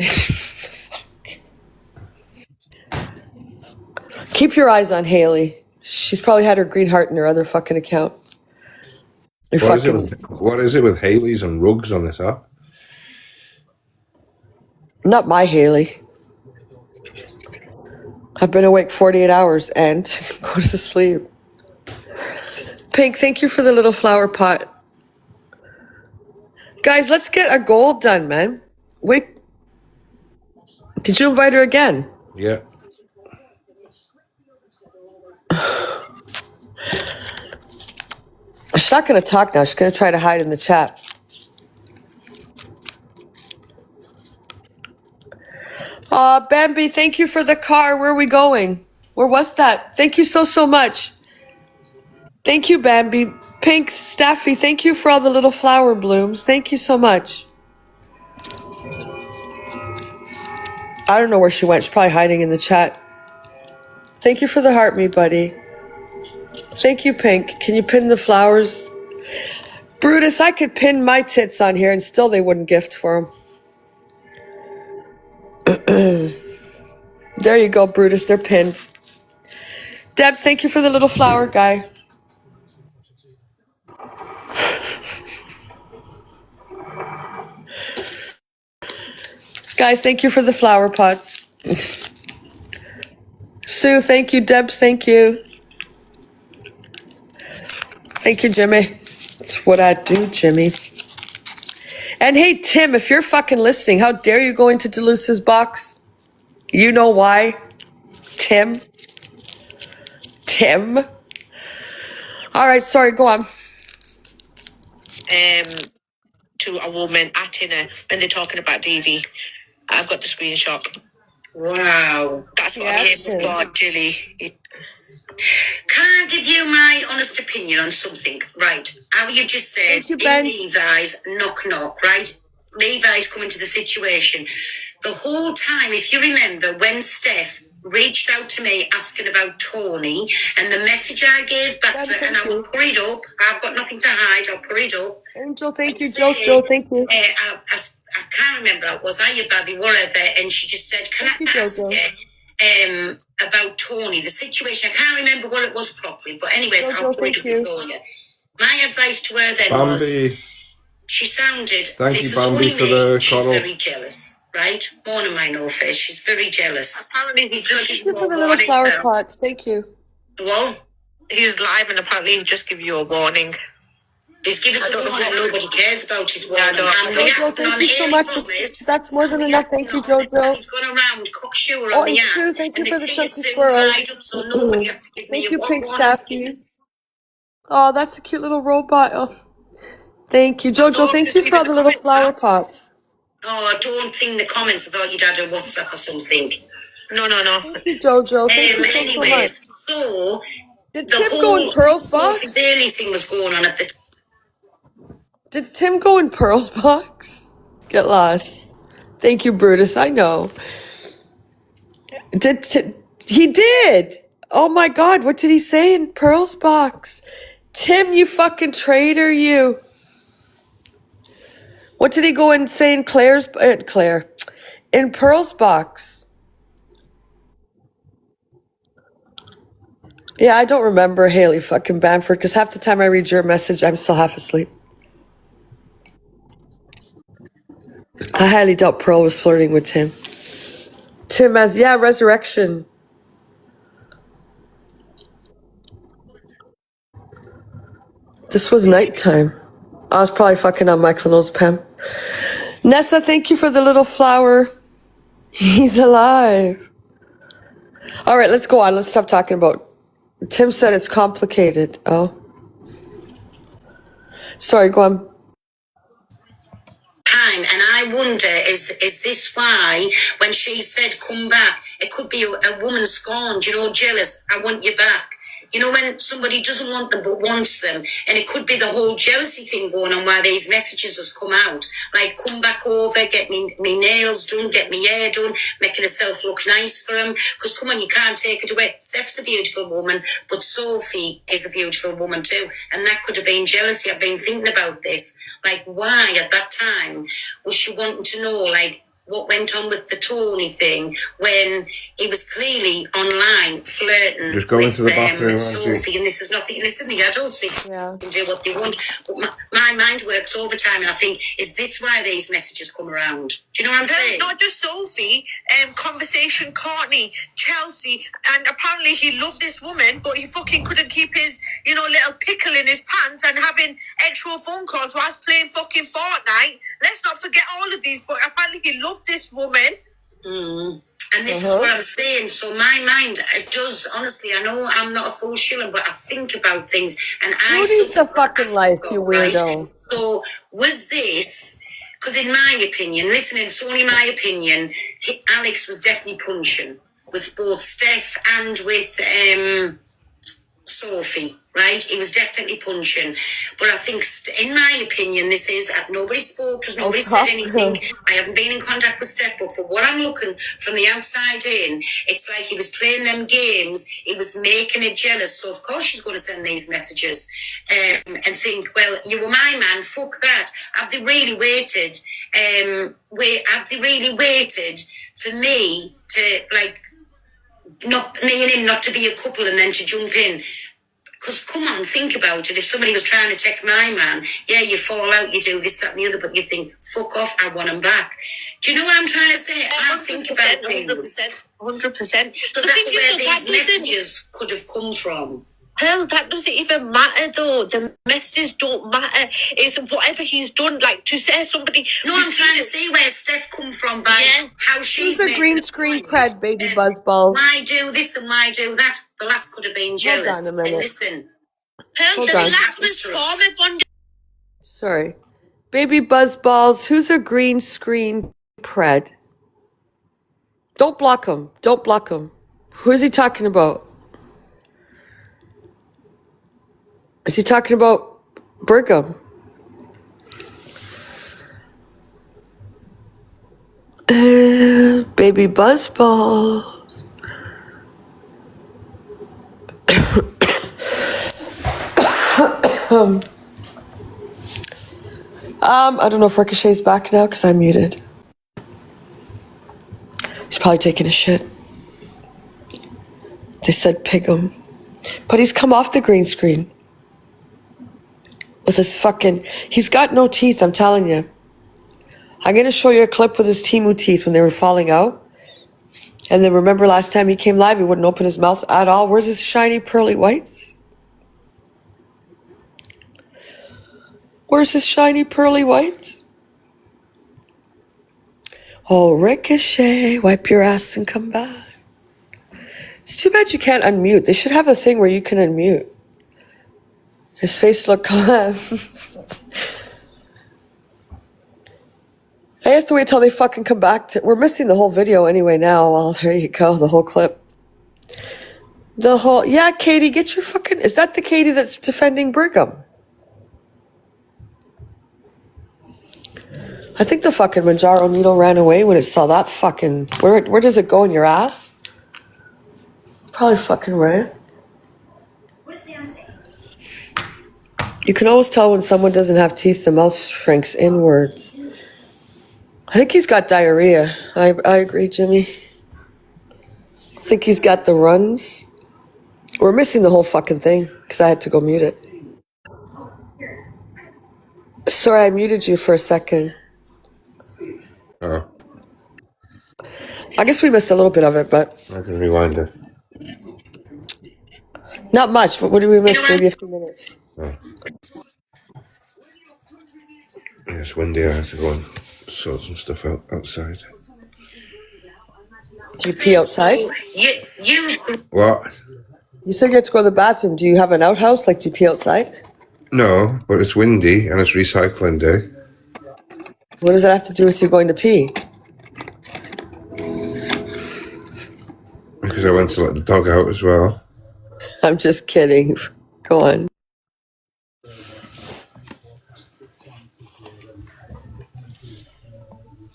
Keep your eyes on Haley. She's probably had her green heart in her other fucking account. What is it with Haleys and rugs on this app? Not my Haley. I've been awake 48 hours and go to sleep. Pink, thank you for the little flower pot. Guys, let's get a goal done, man. Wait. Did you invite her again? Yeah. She's not going to talk now. She's going to try to hide in the chat. Bambi, thank you for the car. Where are we going? Where was that? Thank you so much. Thank you, Bambi. Pink, Staffy, thank you for all the little flower blooms. Thank you so much. I don't know where she went. She's probably hiding in the chat. Thank you for the heart me, buddy. Thank you, Pink. Can you pin the flowers? Brutus, I could pin my tits on here and still they wouldn't gift for them. There you go, Brutus. They're pinned. Debs, thank you for the little flower guy. Guys, thank you for the flower pots. Sue, thank you. Debs, thank you. Thank you, Jimmy. That's what I do, Jimmy. And hey, Tim, if you're fucking listening, how dare you go into Deluse's box? You know why? Tim. All right, sorry, go on. To a woman at dinner when they're talking about DV. I've got the screenshot. Wow. That's what I'm here for, Jilly. Can I give you my honest opinion on something? Right. How you just said, Levi's, knock, right? Levi's come into the situation. The whole time, if you remember, when Steph reached out to me asking about Tony and the message I gave back to her, and I will put it up. I've got nothing to hide. I'll put it up. Angel, thank you. Jojo, thank you. I can't remember. Was I your baby? Whatever. And she just said, "Can I ask you about Tony, the situation?" I can't remember what it was properly, but anyways, I'll put it up for you. My advice to her then was, she sounded. Thank you, Bambi, for the She's coddle. very jealous, right? Morning, my no face. She's very jealous. Apparently he just Thank you for the little flower pots. Thank you. Well, he's live and apparently he just give you a warning. He's giving us a warning. Nobody cares about his warning. Jojo, thank you so much. That's more than enough. Thank you, Jojo. He's gone around cocksure on and the Sue, thank you for the chunky squirrels. so nobody has to give me Thank you, Pink warning. Staffy. Oh, that's a cute little robot. Oh, thank you, Jojo. Thank you for all the little flower pots. Oh, don't think the comments about your dad on WhatsApp or something. No. Thank you, Jojo. Thank you so much. So did Tim go in Pearl's box? The only thing was going on at the Did Tim go in Pearl's box? Get lost. Thank you, Brutus. I know. He did. Oh my God, what did he say in Pearl's box? Tim, you fucking traitor, you. What did he go and say in in Pearl's box? Yeah, I don't remember Haley fucking Bamford because half the time I read your message, I'm still half asleep. I highly doubt Pearl was flirting with Tim. Tim as, yeah, Resurrection. This was nighttime. I was probably fucking on Michael Knowles' Pam. Nessa, thank you for the little flower. He's alive. All right, let's go on. Let's stop talking about... Tim said it's complicated. Oh. Sorry, go on. Time, and I wonder, is this why when she said come back, it could be a woman scorned, you know, jealous, I want you back. You know, when somebody doesn't want them but wants them, and it could be the whole jealousy thing going on why these messages has come out. Like, come back over, get me nails done, get me hair done, making herself look nice for him. Because, come on, you can't take it away. Steph's a beautiful woman, but Sophie is a beautiful woman too. And that could have been jealousy. I've been thinking about this. Like, why at that time was she wanting to know, like, what went on with the Tony thing when he was clearly online flirting Just go with into the bathroom, Sophie, and this is nothing. Listen, the adults, they can do what they want, but my mind works overtime, and I think, is this why these messages come around? Do you know what I'm saying? Not just Sophie, Conversation Courtney, Chelsea, and apparently he loved this woman, but he fucking couldn't keep his, little pickle in his pants and having extra phone calls whilst playing fucking Fortnite. Let's not forget all of these, but apparently he loved this woman. And this is what I'm saying. So my mind, it does, honestly, I know I'm not a full shilling, but I think about things. And Who needs a fucking life, you weirdo? Right? So was this, because in my opinion, listen, it's only my opinion, Alex was definitely punching with both Steph and with Sophie, right? He was definitely punching. But I think, in my opinion, this is, nobody spoke, because nobody said anything. I haven't been in contact with Steph, but for what I'm looking from the outside in, it's like he was playing them games. He was making her jealous. So, of course, she's going to send these messages and think, well, you were my man, fuck that. Have they really waited? Have they really waited for me to, like, not me and him not to be a couple and then to jump in? Because come on, think about it. If somebody was trying to take my man, yeah, you fall out, you do this, that, and the other, but you think, fuck off, I want him back. Do you know what I'm trying to say? I think about things. 100%. So that's where these messages could have come from. Hell, that doesn't even matter though. The messages don't matter. It's whatever he's done, like to say somebody. No, I'm trying to see where Steph come from by how she's Who's a green screen cred, baby buzzball? Why do this and why do that? The last could have been jealous. Hold on a minute. And listen. Hell, that was trauma bonding. Sorry. Baby buzzballs, who's a green screen pred? Don't block him. Don't block him. Who is he talking about? Is he talking about Brigham? Baby buzzballs. I don't know if Ricochet's back now because I'm muted. He's probably taking a shit. They said pig him. But he's come off the green screen. With his fucking... He's got no teeth, I'm telling you. I'm going to show you a clip with his Temu teeth when they were falling out. And then remember last time he came live, he wouldn't open his mouth at all. Where's his shiny pearly whites? Where's his shiny pearly whites? Oh, Ricochet, wipe your ass and come back. It's too bad you can't unmute. They should have a thing where you can unmute. His face looked collapsed. I have to wait till they fucking come back. We're missing the whole video anyway now. Well, there you go, the whole clip. Yeah, Katie, get your fucking... Is that the Katie that's defending Brigham? I think the fucking Manjaro needle ran away when it saw that fucking... Where does it go, in your ass? Probably fucking ran. You can always tell when someone doesn't have teeth, the mouth shrinks inwards. I think he's got diarrhea. I agree, Jimmy. I think he's got the runs. We're missing the whole fucking thing because I had to go mute it. Sorry, I muted you for a second. Oh, I guess we missed a little bit of it, but I can rewind it. not much. But what did we miss? Maybe a few minutes. Oh. Yeah, it's windy. I have to go and sort some stuff out outside. Do you pee outside? You What? You said you had to go to the bathroom. Do you have an outhouse? Like, do you pee outside? No, but it's windy and it's recycling day. What does that have to do with you going to pee? Because I went to let the dog out as well. I'm just kidding. Go on.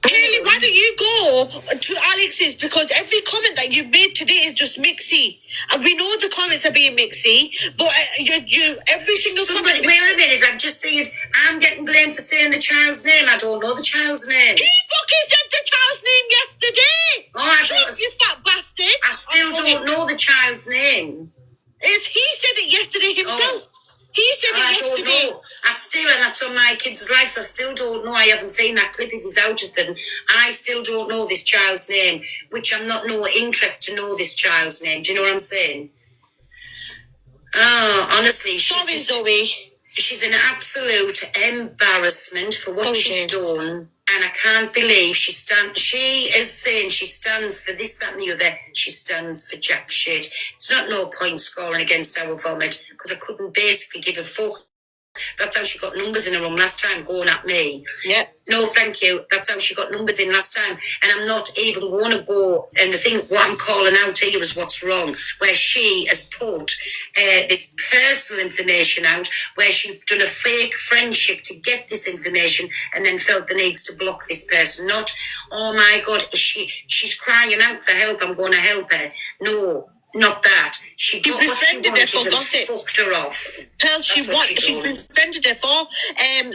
Haley, why don't you go to Alex's? Because every comment that you've made today is just mixy. And we know the comments are being mixy, but you every single somebody, comment... wait a minute, I've just said I'm getting blamed for saying the child's name. I don't know the child's name. He fucking said the child's name yesterday! Oh, I Shut don't- up, you fat bastard! I still don't know the child's name. He said it yesterday himself. He said I it don't yesterday. know. I still, and that's on my kids' lives, I still don't know. I haven't seen that clip. It was out of them. And I still don't know this child's name, which I'm not no interest to know this child's name. Do you know what I'm saying? Oh, honestly, Sorry, Zoe. she's an absolute embarrassment for what she's done. And I can't believe she is saying she stands for this, that and the other. She stands for jack shit. It's not no point scoring against our vomit because I couldn't basically give a fuck. That's how she got numbers in her room last time, going at me. Yeah. No, thank you. That's how she got numbers in last time. And I'm not even going to go. And the thing, what I'm calling out here is what's wrong, where she has put this personal information out, where she's done a fake friendship to get this information and then felt the needs to block this person. Not, oh my God, she's crying out for help, I'm going to help her. No, not that. She got what she befriended her wanted for and gossip. fucked her off. Pearl, she That's what she befriended her for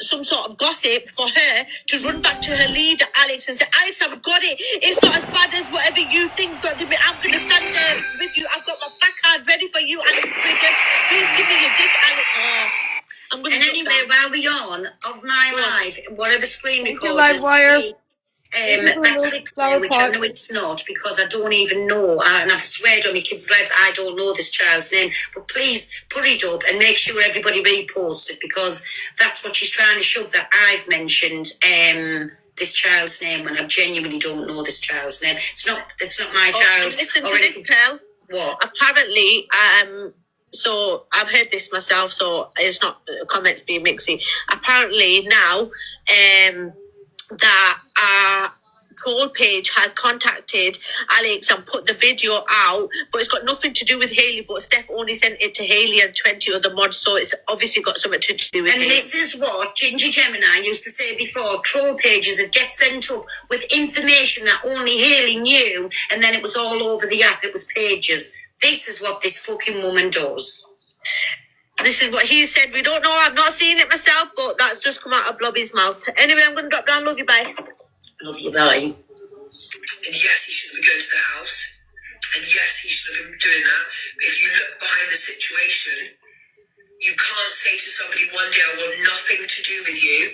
some sort of gossip for her to run back to her leader, Alex, and say, Alex, I've got it. It's not as bad as whatever you think, but I'm going to stand there with you. I've got my placard ready for you, Alex Bridget. Please give me your dick, Alex. Oh, I'm going And anyway, while we're on, of my life, whatever screen recorders, that clicks there, which I know it's not, because I don't even know, and I've sweared on my kids' lives, I don't know this child's name, but please put it up and make sure everybody reposts it, because that's what she's trying to shove, that I've mentioned this child's name when I genuinely don't know this child's name. It's not my child. Listen or to this, anything. Pearl. What? Apparently, so I've heard this myself, so it's not comments being mixy. Apparently now, that Call page has contacted Alex and put the video out, but it's got nothing to do with Haley, but Steph only sent it to Haley and 20 other mods, so it's obviously got something to do with And Haley. this is what Ginger Gemini used to say before, troll pages that get sent up with information that only Haley knew, and then it was all over the app, it was pages. This is what this fucking woman does. This is what he said. We don't know, I've not seen it myself, but that's just come out of Blobby's mouth. Anyway, I'm going to drop down. Love you, bye. Love you, bye. And yes, he shouldn't be going to the house. And yes, he shouldn't have been doing that. But if you look behind the situation, you can't say to somebody one day, I want nothing to do with you.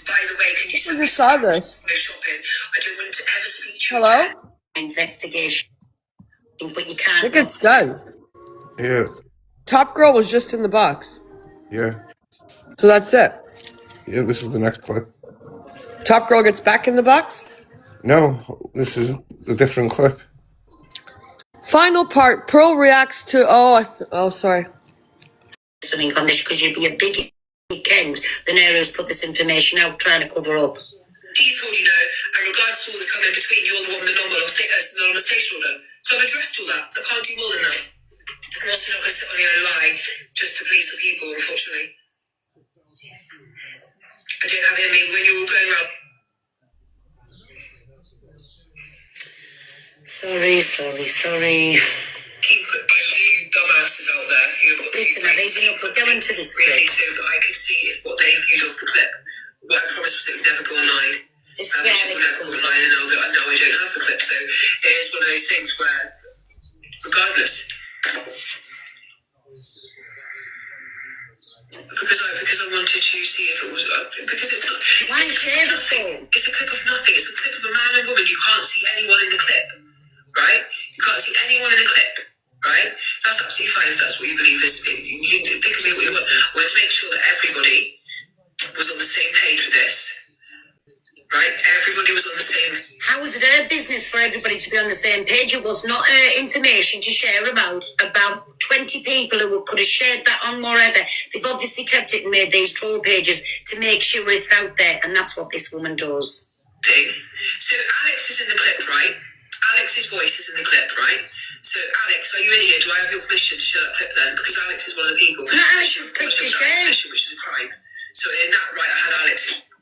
By the way, can you send me some shopping? I don't want to ever speak to you. Hello? Investigation. But you can't. I think it's done. Yeah, Top Girl was just in the box. yeah, So that's it. yeah. This is the next clip. Top Girl gets back in the box. No, this is a different clip. Final part. Pearl reacts to. Sorry. Something on this because you'd be a big weekend. The Nero's put this information out trying to cover up. He's told you no, and regardless of all that's come in between, you're the one with the anonymous station order. So I've addressed all that. I can't do more than that. I'm also not going to sit on here and lie just to please the people, unfortunately. I don't have it in me when you're all going around. Sorry. Keep you dumbasses out there who have got Listen, I'm easing up. We're going to this really clip. so that I can see if what they viewed off the clip. What I promised was it would never go online. This is And where she will Alex never comes lie and know that I know I don't have the clip. So it is one of those things where, regardless, because I wanted to see if it was because it's not. Why It's a clip share of the nothing. phone? It's a clip of nothing. It's a clip of a man and woman. You can't see anyone in the clip, right? You can't see anyone in the clip, right? That's absolutely fine if that's what you believe is. You can think of it what you want. I wanted to make sure that everybody was on the same page with this, right? Everybody was on the same. How was it her business for everybody to be on the same page? It was not her information to share about 20 people who could have shared that on wherever. They've obviously kept it and made these troll pages to make sure it's out there, and that's what this woman does. Thing. So Alex is in the clip, right? Alex's voice is in the clip, right? So Alex, are you in here? Do I have your permission to share that clip then? Because Alex is one of the people. It's not Alex's clip to share. Which is a crime. So in that, right,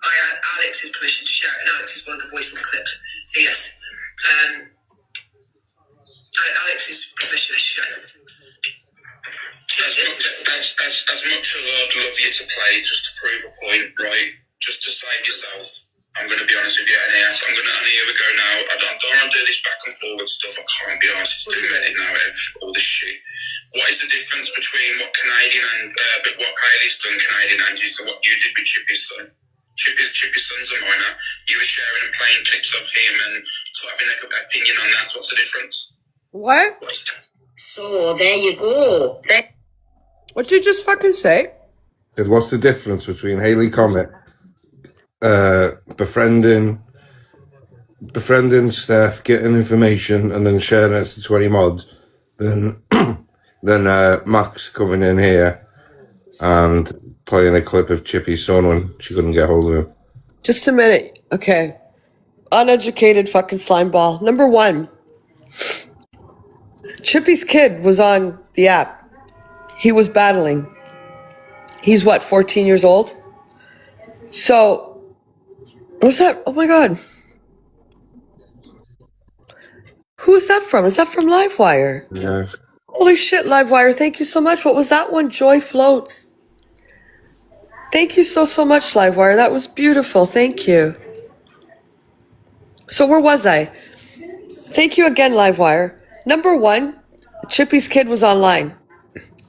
I had Alex's permission to share it, and Alex is one of the voice in the clip. So yes, Alex's permission to share it. As much as I'd love you to play, just to prove a point, right? Just to save yourself, I'm going to be honest with you, Aeneas. And here we go now. I don't want to do this back and forward stuff. I can't be honest. It's too many now. All this shit. What is the difference between what Canadian and what Hayley's done, Canadian Angie, to what you did with Chippy's son? Chippy's son's a minor. You were sharing and playing clips of him and sort of having an opinion on that. What's the difference? What? So there you go. What did you just fucking say? What's the difference between Hayley Comet befriending Steph, getting information, and then sharing it to 20 mods, then Max coming in here and playing a clip of Chippy's son when she couldn't get hold of him? Just a minute. Okay. Uneducated fucking slime ball. Number one, Chippy's kid was on the app. He was battling. He's what, 14 years old? So, what's that? Oh my God. Who's that from? Is that from Livewire? Yeah. Holy shit, Livewire. Thank you so much. What was that one? Joy Floats. Thank you so much, Livewire. That was beautiful. Thank you. So where was I? Thank you again, Livewire. Number one, Chippy's kid was online.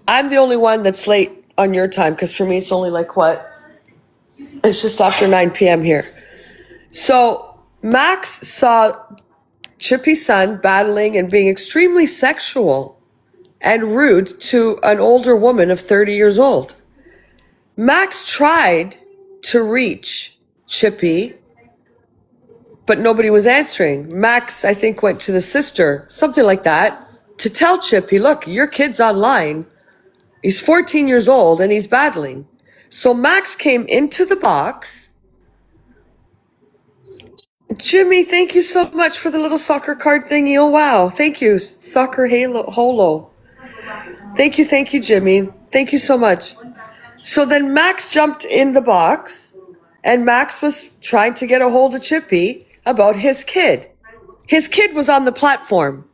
I'm the only one that's late on your time, because for me it's only like what? It's just after 9 p.m. here. So Max saw Chippy's son battling and being extremely sexual and rude to an older woman of 30 years old. Max tried to reach Chippy, but nobody was answering. Max, I think, went to the sister, something like that, to tell Chippy, look, your kid's online. He's 14 years old and he's battling. So Max came into the box. Jimmy, thank you so much for the little soccer card thingy. Oh, wow. Thank you. Soccer Holo. Thank you, Jimmy. Thank you so much. So then Max jumped in the box and Max was trying to get a hold of Chippy about his kid. His kid was on the platform.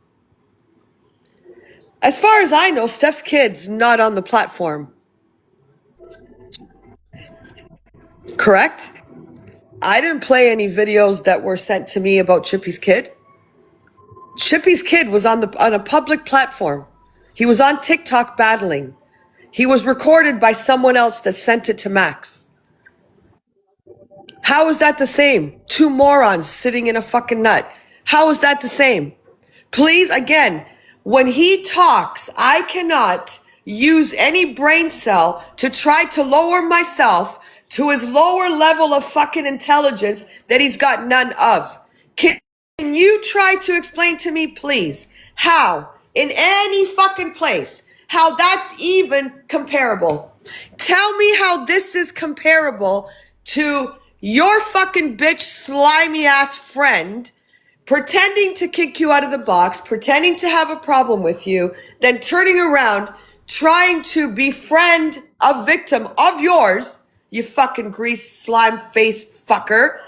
As far as I know, Steph's kid's not on the platform. Correct? I didn't play any videos that were sent to me about Chippy's kid. Chippy's kid was on a public platform. He was on TikTok battling. He was recorded by someone else that sent it to Max. How is that the same? Two morons sitting in a fucking nut. How is that the same? Please, again, when he talks, I cannot use any brain cell to try to lower myself to his lower level of fucking intelligence that he's got none of. Can you try to explain to me, please, how, in any fucking place, how that's even comparable? Tell me how this is comparable to your fucking bitch slimy ass friend pretending to kick you out of the box, pretending to have a problem with you, then turning around, trying to befriend a victim of yours, you fucking grease slime face fucker.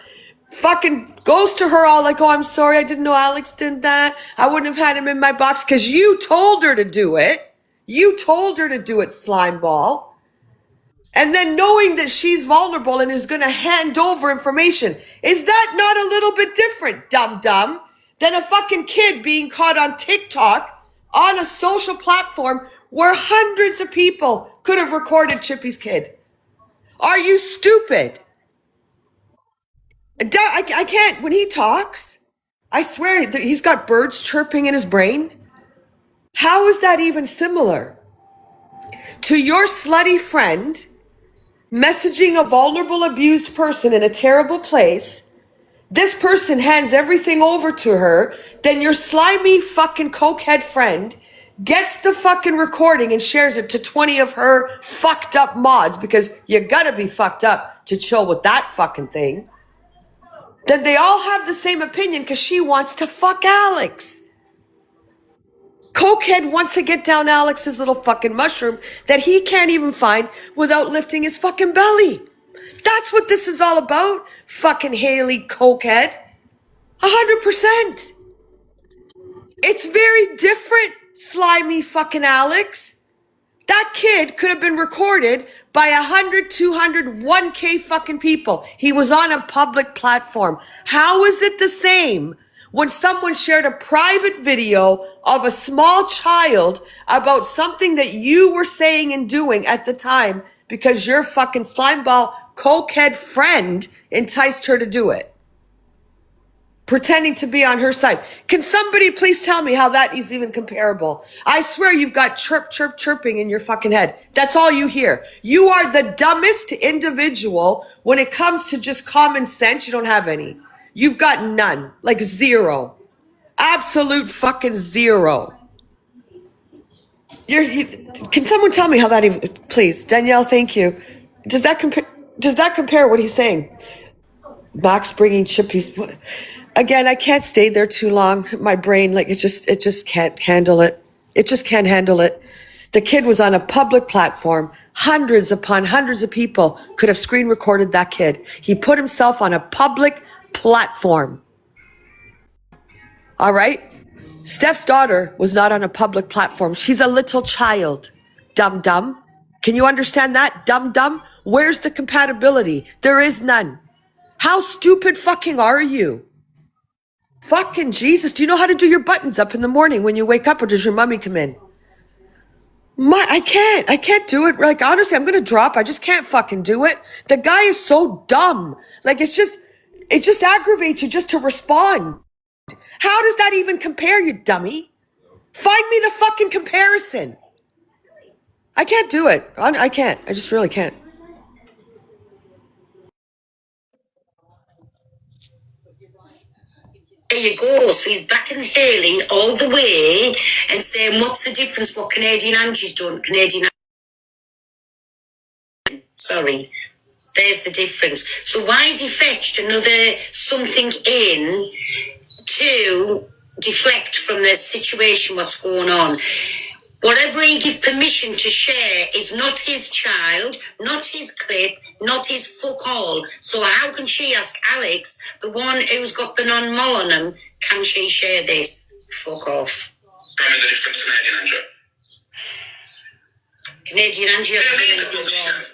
Fucking goes to her all like, oh, I'm sorry, I didn't know Alex did that. I wouldn't have had him in my box because you told her to do it. You told her to do it, slime ball. and then knowing that she's vulnerable and is going to hand over information. Is that not a little bit different, dum-dum, than a fucking kid being caught on TikTok on a social platform where hundreds of people could have recorded Chippy's kid? Are you stupid? I can't, when he talks, I swear he's got birds chirping in his brain. How is that even similar to your slutty friend messaging a vulnerable, abused person in a terrible place? This person hands everything over to her. Then your slimy fucking cokehead friend gets the fucking recording and shares it to 20 of her fucked up mods, because you gotta be fucked up to chill with that fucking thing. Then they all have the same opinion because she wants to fuck Alex. Cokehead wants to get down Alex's little fucking mushroom that he can't even find without lifting his fucking belly. That's what this is all about, fucking Haley Cokehead. 100%. It's very different, slimy fucking Alex. That kid could have been recorded by 100, 200, 1K fucking people. He was on a public platform. How is it the same when someone shared a private video of a small child about something that you were saying and doing at the time because your fucking slimeball cokehead friend enticed her to do it? Pretending to be on her side. Can somebody please tell me how that is even comparable? I swear you've got chirp, chirp, chirping in your fucking head. That's all you hear. You are the dumbest individual when it comes to just common sense. You don't have any. You've got none. Like zero. Absolute fucking zero. Can someone tell me how that even, please? Danielle, thank you. Does that compare what he's saying? Max bringing Chippy's... Again, I can't stay there too long. My brain, like, it just can't handle it. It just can't handle it. The kid was on a public platform. Hundreds upon hundreds of people could have screen recorded that kid. He put himself on a public platform. All right? Steph's daughter was not on a public platform. She's a little child. Dum-dum. Can you understand that? Dum-dum. Where's the compatibility? There is none. How stupid fucking are you? Fucking Jesus. Do you know how to do your buttons up in the morning when you wake up, or does your mommy come in? I can't do it. Like, honestly, I'm going to drop. I just can't fucking do it. The guy is so dumb. Like, it just aggravates you just to respond. How does that even compare, you dummy? Find me the fucking comparison. I can't do it. I can't. I just really can't. There you go. So he's backing Haley all the way and saying, what's the difference what Canadian Angie's done? Sorry. There's the difference. So why has he fetched another something in to deflect from the situation, what's going on? Whatever he give permission to share is not his child, not his clip, not his fuck all. So how can she ask Alex, the one who's got the non-moll on him, can she share this? Fuck off. Tell me the difference, Canadian Andrew.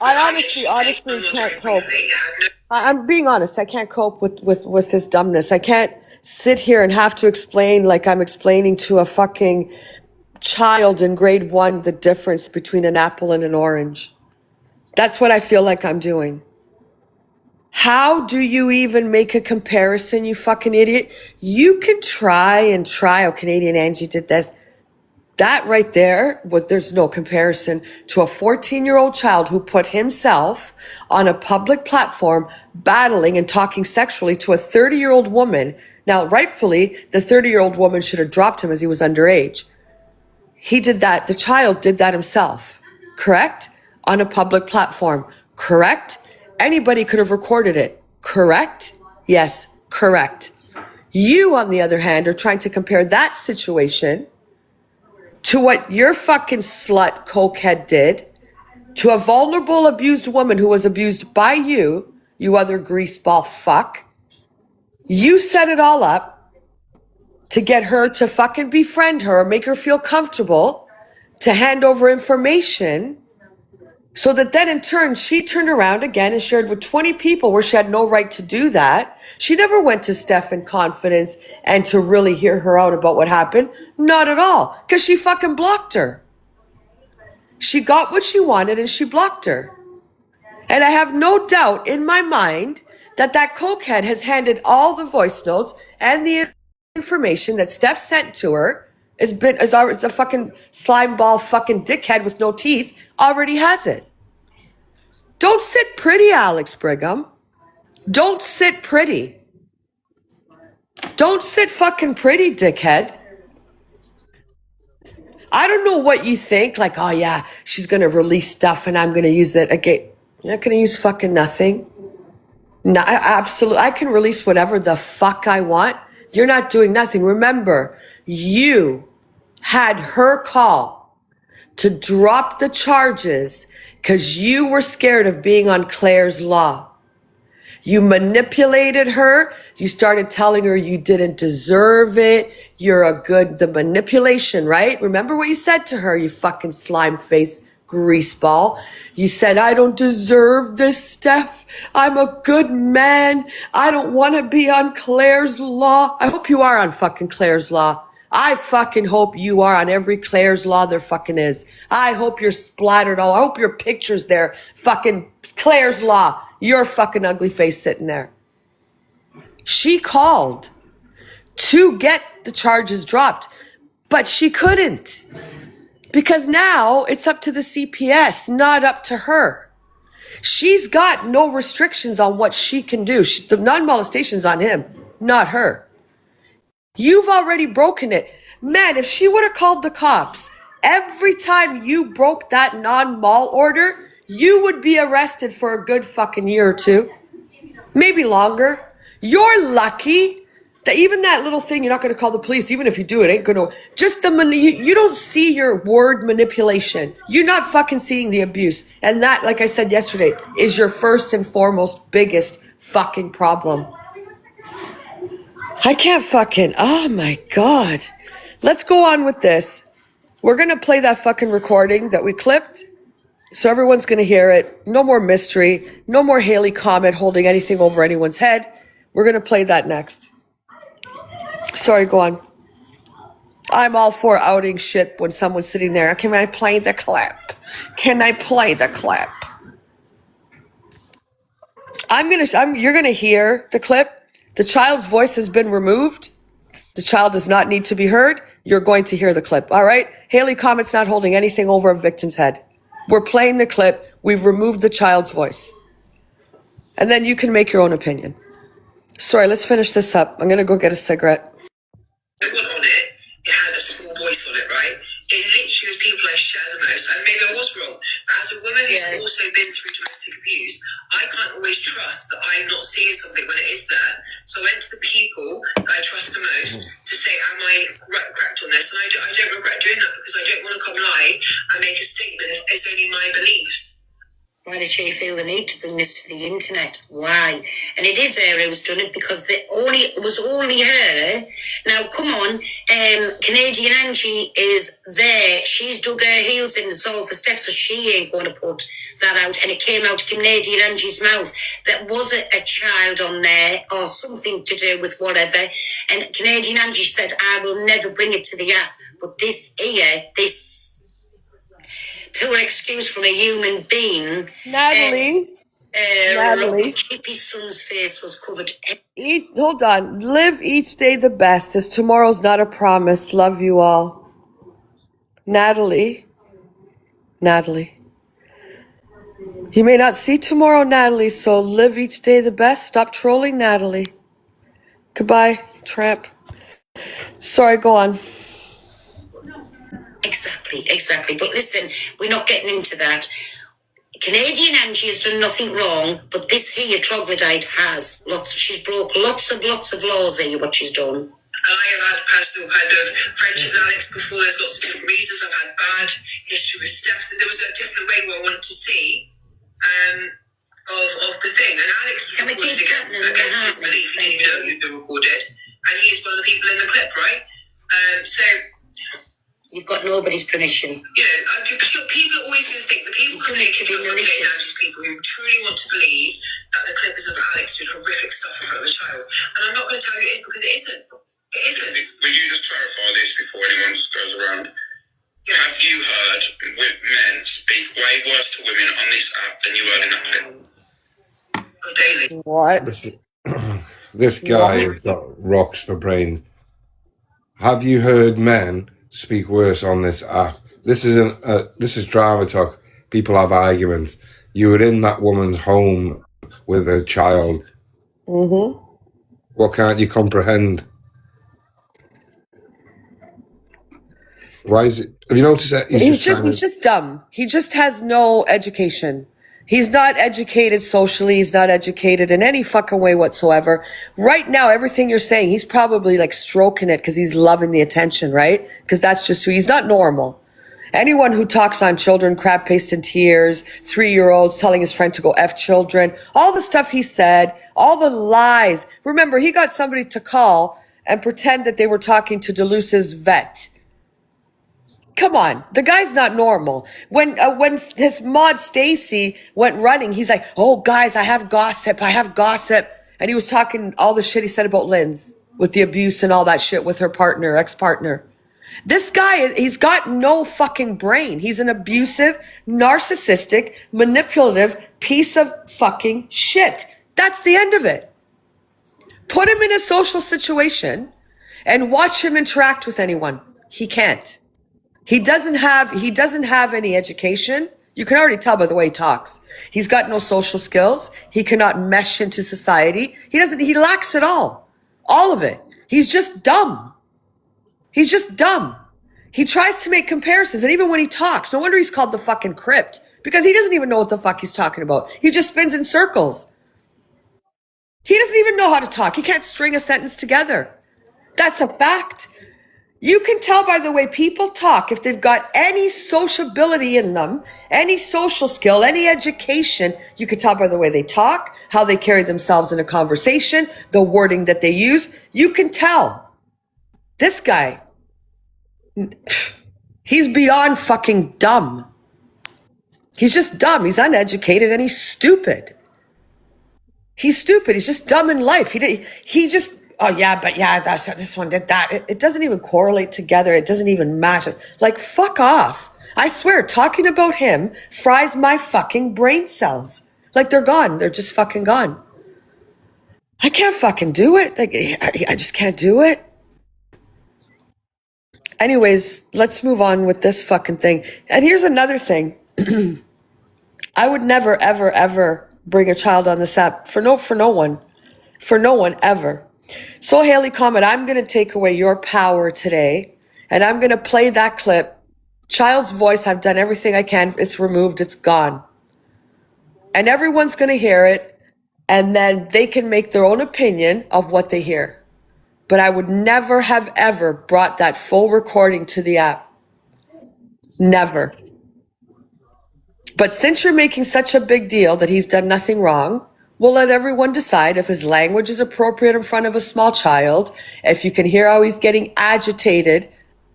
I honestly can't cope. I'm being honest. I can't cope with his dumbness. I can't sit here and have to explain like I'm explaining to a fucking child in grade 1 the difference between an apple and an orange. That's what I feel like I'm doing. How do you even make a comparison, you fucking idiot? You can try. Oh, Canadian Angie did this. That right there, there's no comparison to a 14-year-old child who put himself on a public platform battling and talking sexually to a 30-year-old woman. Now, rightfully, the 30-year-old woman should have dropped him as he was underage. He did that. The child did that himself. Correct? On a public platform. Correct? Anybody could have recorded it. Correct? Yes, correct. You, on the other hand, are trying to compare that situation to what your fucking slut cokehead did to a vulnerable, abused woman who was abused by you, you other greaseball fuck. You set it all up to get her to fucking befriend her, make her feel comfortable, to hand over information So that then in turn, she turned around again and shared with 20 people where she had no right to do that. She never went to Steph in confidence and to really hear her out about what happened. Not at all. Because she fucking blocked her. She got what she wanted and she blocked her. And I have no doubt in my mind that that cokehead has handed all the voice notes and the information that Steph sent to her is a fucking slime ball fucking dickhead with no teeth already has it. Don't sit pretty, Alex Brigham. Don't sit pretty. Don't sit fucking pretty, dickhead. I don't know what you think, like, oh yeah, she's gonna release stuff and I'm gonna use it again. You're not gonna use fucking nothing. No, absolutely. I can release whatever the fuck I want. You're not doing nothing. Remember, you had her call to drop the charges because you were scared of being on Claire's Law. You manipulated her. You started telling her you didn't deserve it. The manipulation, right? Remember what you said to her, you fucking slime face greaseball. You said, I don't deserve this, Steph. I'm a good man. I don't want to be on Claire's Law. I hope you are on fucking Claire's Law. I fucking hope you are on every Claire's Law there fucking is. I hope you're splattered all. I hope your picture's there. Fucking Claire's Law. Your fucking ugly face sitting there. She called to get the charges dropped, but she couldn't. Because now it's up to the CPS, not up to her. She's got no restrictions on what she can do. The non-molestation's on him, not her. You've already broken it. Man, if she would have called the cops every time you broke that non-mall order, you would be arrested for a good fucking year or two. Maybe longer. You're lucky that even that little thing, you're not going to call the police. Even if you do, it ain't going to. Just you don't see your word manipulation. You're not fucking seeing the abuse. And that, like I said yesterday, is your first and foremost biggest fucking problem. I can't fucking, oh my God. Let's go on with this. We're going to play that fucking recording that we clipped. So everyone's going to hear it. No more mystery. No more Haley Comet holding anything over anyone's head. We're going to play that next. Sorry, go on. I'm all for outing shit when someone's sitting there. Can I play the clip? Can I play the clip? You're going to hear the clip. The child's voice has been removed. The child does not need to be heard. You're going to hear the clip. All right? Haley Comet's not holding anything over a victim's head. We're playing the clip. We've removed the child's voice. And then you can make your own opinion. Sorry, let's finish this up. I'm going to go get a cigarette. It went on it. It had a small voice on it, right? It literally was people I share the most. And maybe I was wrong. But as a woman who's also been through domestic abuse, I can't always trust that I'm not seeing something when it is there. So I went to the people that I trust the most to say, am I correct on this? And I don't regret doing that because I don't want to come lie and make a statement if it's only my beliefs. Why did she feel the need to bring this to the internet? Why? And it is her who's done it because it was only her. Now, come on, Canadian Angie is there. She's dug her heels in. It's all for Steph, so she ain't going to put that out. And it came out of Canadian Angie's mouth that was a child on there or something to do with whatever. And Canadian Angie said, I will never bring it to the app. But this here, this poor excuse from a human being. Natalie. Chippy's son's face was covered. Hold on. Live each day the best, as tomorrow's not a promise. Love you all. Natalie. You may not see tomorrow, Natalie, so live each day the best. Stop trolling, Natalie. Goodbye, tramp. Sorry, go on. Exactly. But listen, we're not getting into that. Canadian Angie has done nothing wrong, but this here troglodyte has. She's broke lots of laws here, what she's done. And I have had personal kind of friendship with Alex before. There's lots of different reasons. I've had bad history with Steph. So there was a different way where I wanted to see of the thing. And Alex was recorded against his belief. He didn't even know he'd been recorded. And he is one of the people in the clip, right? So you've got nobody's permission. You know, people are always going to think, the people Manipulative and malicious. People who truly want to believe that the clip is of Alex doing horrific stuff in front of a child. And I'm not going to tell you it is because it isn't. It isn't. Will you just clarify this before anyone just goes around? Have you heard men speak way worse to women on this app than you heard in that clip? Daily. What? This guy has got rocks for brains. Have you heard men speak worse on this app? This is drama talk. People have arguments. You were in that woman's home with a child. Mm-hmm. What can't you comprehend? Why is it? Have you noticed that He's just dumb. He just has no education. He's not educated socially. He's not educated in any fucking way whatsoever. Right now, everything you're saying, he's probably like stroking it because he's loving the attention, right? Because that's just who he's not normal. Anyone who talks on children, crab paste in tears, 3-year-olds telling his friend to go F children, all the stuff he said, all the lies. Remember, he got somebody to call and pretend that they were talking to Deluce's vet. Come on, the guy's not normal. When his mod Stacy went running, he's like, "Oh, guys, I have gossip. And he was talking all the shit he said about Linz with the abuse and all that shit with her partner, ex-partner. This guy, he's got no fucking brain. He's an abusive, narcissistic, manipulative piece of fucking shit. That's the end of it. Put him in a social situation and watch him interact with anyone. He can't. He doesn't have any education. You can already tell by the way he talks. He's got no social skills. He cannot mesh into society. He lacks it all. All of it. He's just dumb. He's just dumb. He tries to make comparisons. And even when he talks, no wonder he's called the fucking crypt, because he doesn't even know what the fuck he's talking about. He just spins in circles. He doesn't even know how to talk. He can't string a sentence together. That's a fact. You can tell by the way people talk if they've got any sociability in them, any social skill, any education. You can tell by the way they talk, how they carry themselves in a conversation, the wording that they use. You can tell. This guy, he's beyond fucking dumb. He's just dumb. He's uneducated and he's stupid. He's stupid. He's just dumb in life. He just... Oh, yeah, but yeah, this one did that. It doesn't even correlate together. It doesn't even match. Like, fuck off. I swear, talking about him fries my fucking brain cells. Like, they're gone. They're just fucking gone. I can't fucking do it. Like, I just can't do it. Anyways, let's move on with this fucking thing. And here's another thing. I would never, ever, ever bring a child on this app for no one. For no one, ever. So Haley Comet, I'm going to take away your power today, and I'm going to play that clip. Child's voice, I've done everything I can. It's removed. It's gone. And everyone's going to hear it, and then they can make their own opinion of what they hear. But I would never have ever brought that full recording to the app. Never. But since you're making such a big deal that he's done nothing wrong, we'll let everyone decide if his language is appropriate in front of a small child, if you can hear how he's getting agitated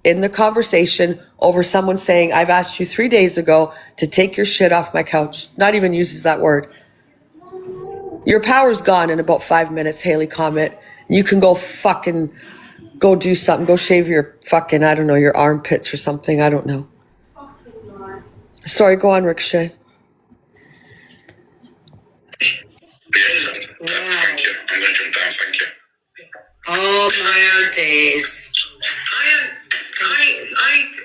in the conversation over someone saying, I've asked you 3 days ago to take your shit off my couch. Not even uses that word. Your power's gone in about 5 minutes, Haley Comet. You can go do something. Go shave your fucking, I don't know, your armpits or something. I don't know. Sorry, go on, Ricochet. Thank you. I'm going to jump down. Thank you. Oh my days.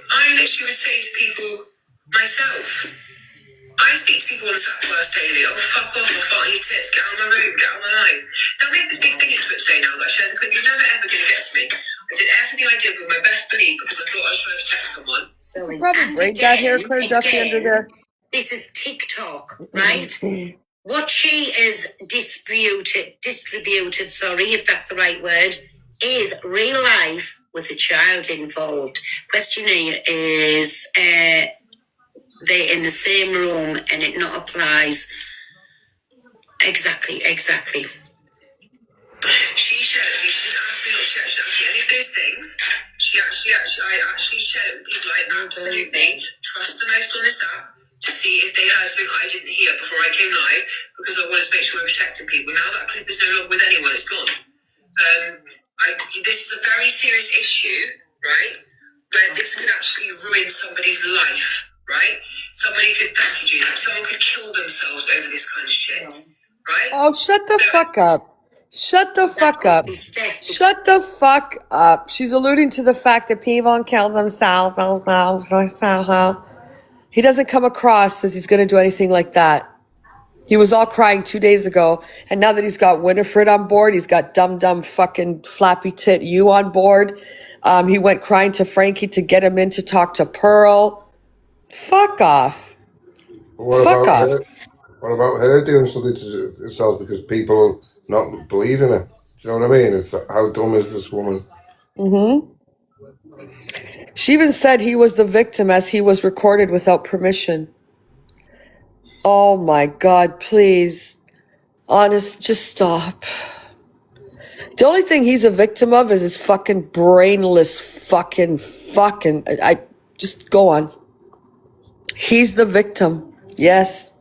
I literally would say to people myself. I speak to people on the app first daily. Oh, fuck off, I'll fart on your tits, get out of my room, get out of my life. Don't make this big thing into it today now that I share the clip. You're never ever going to get to me. I did everything I did with my best belief because I thought I was trying to protect someone. So Probably break that hair curl Duffy under there. This is TikTok, right? What she is distributed, if that's the right word, is real life with a child involved. Questionnaire is they're in the same room and it not applies. Exactly. She shared it with me. She didn't ask me not to share any of those things. I actually shared it with people I absolutely trust the most on this app. to see if they heard something I didn't hear before I came live, because I wanted to make sure we're protecting people. Now that clip is no longer with anyone, it's gone. This is a very serious issue, right? Where this could actually ruin somebody's life, right? Somebody could, thank you, Julia, someone could kill themselves over this kind of shit, right? Oh, shut the fuck up. Shut the fuck up. Shut the fuck up. She's alluding to the fact that people kill themselves. He doesn't come across as he's going to do anything like that. He was all crying 2 days ago, and now that he's got Winifred on board, he's got dumb fucking flappy tit you on board. He went crying to Frankie to get him in to talk to Pearl. Fuck off. Fuck off. What about her doing something to herself because people not believing her? Do you know what I mean? It's how dumb is this woman? She even said he was the victim as he was recorded without permission. Oh my God, please. Honest, just stop. The only thing he's a victim of is his fucking brainless fucking. I just go on. He's the victim. Yes.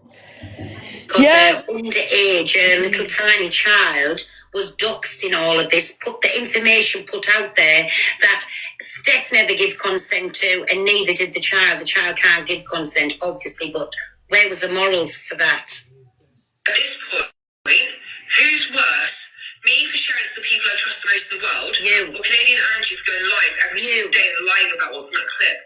Because Yes. underage, a little tiny child was doxed in all of this, put the information put out there that Steph never gave consent to, and neither did the child. The child can't give consent, obviously, but where was the morals for that? At this point, who's worse? Me for sharing to the people I trust the most in the world, You. or Canadian Angie for going live every single day and lying about what's in that clip?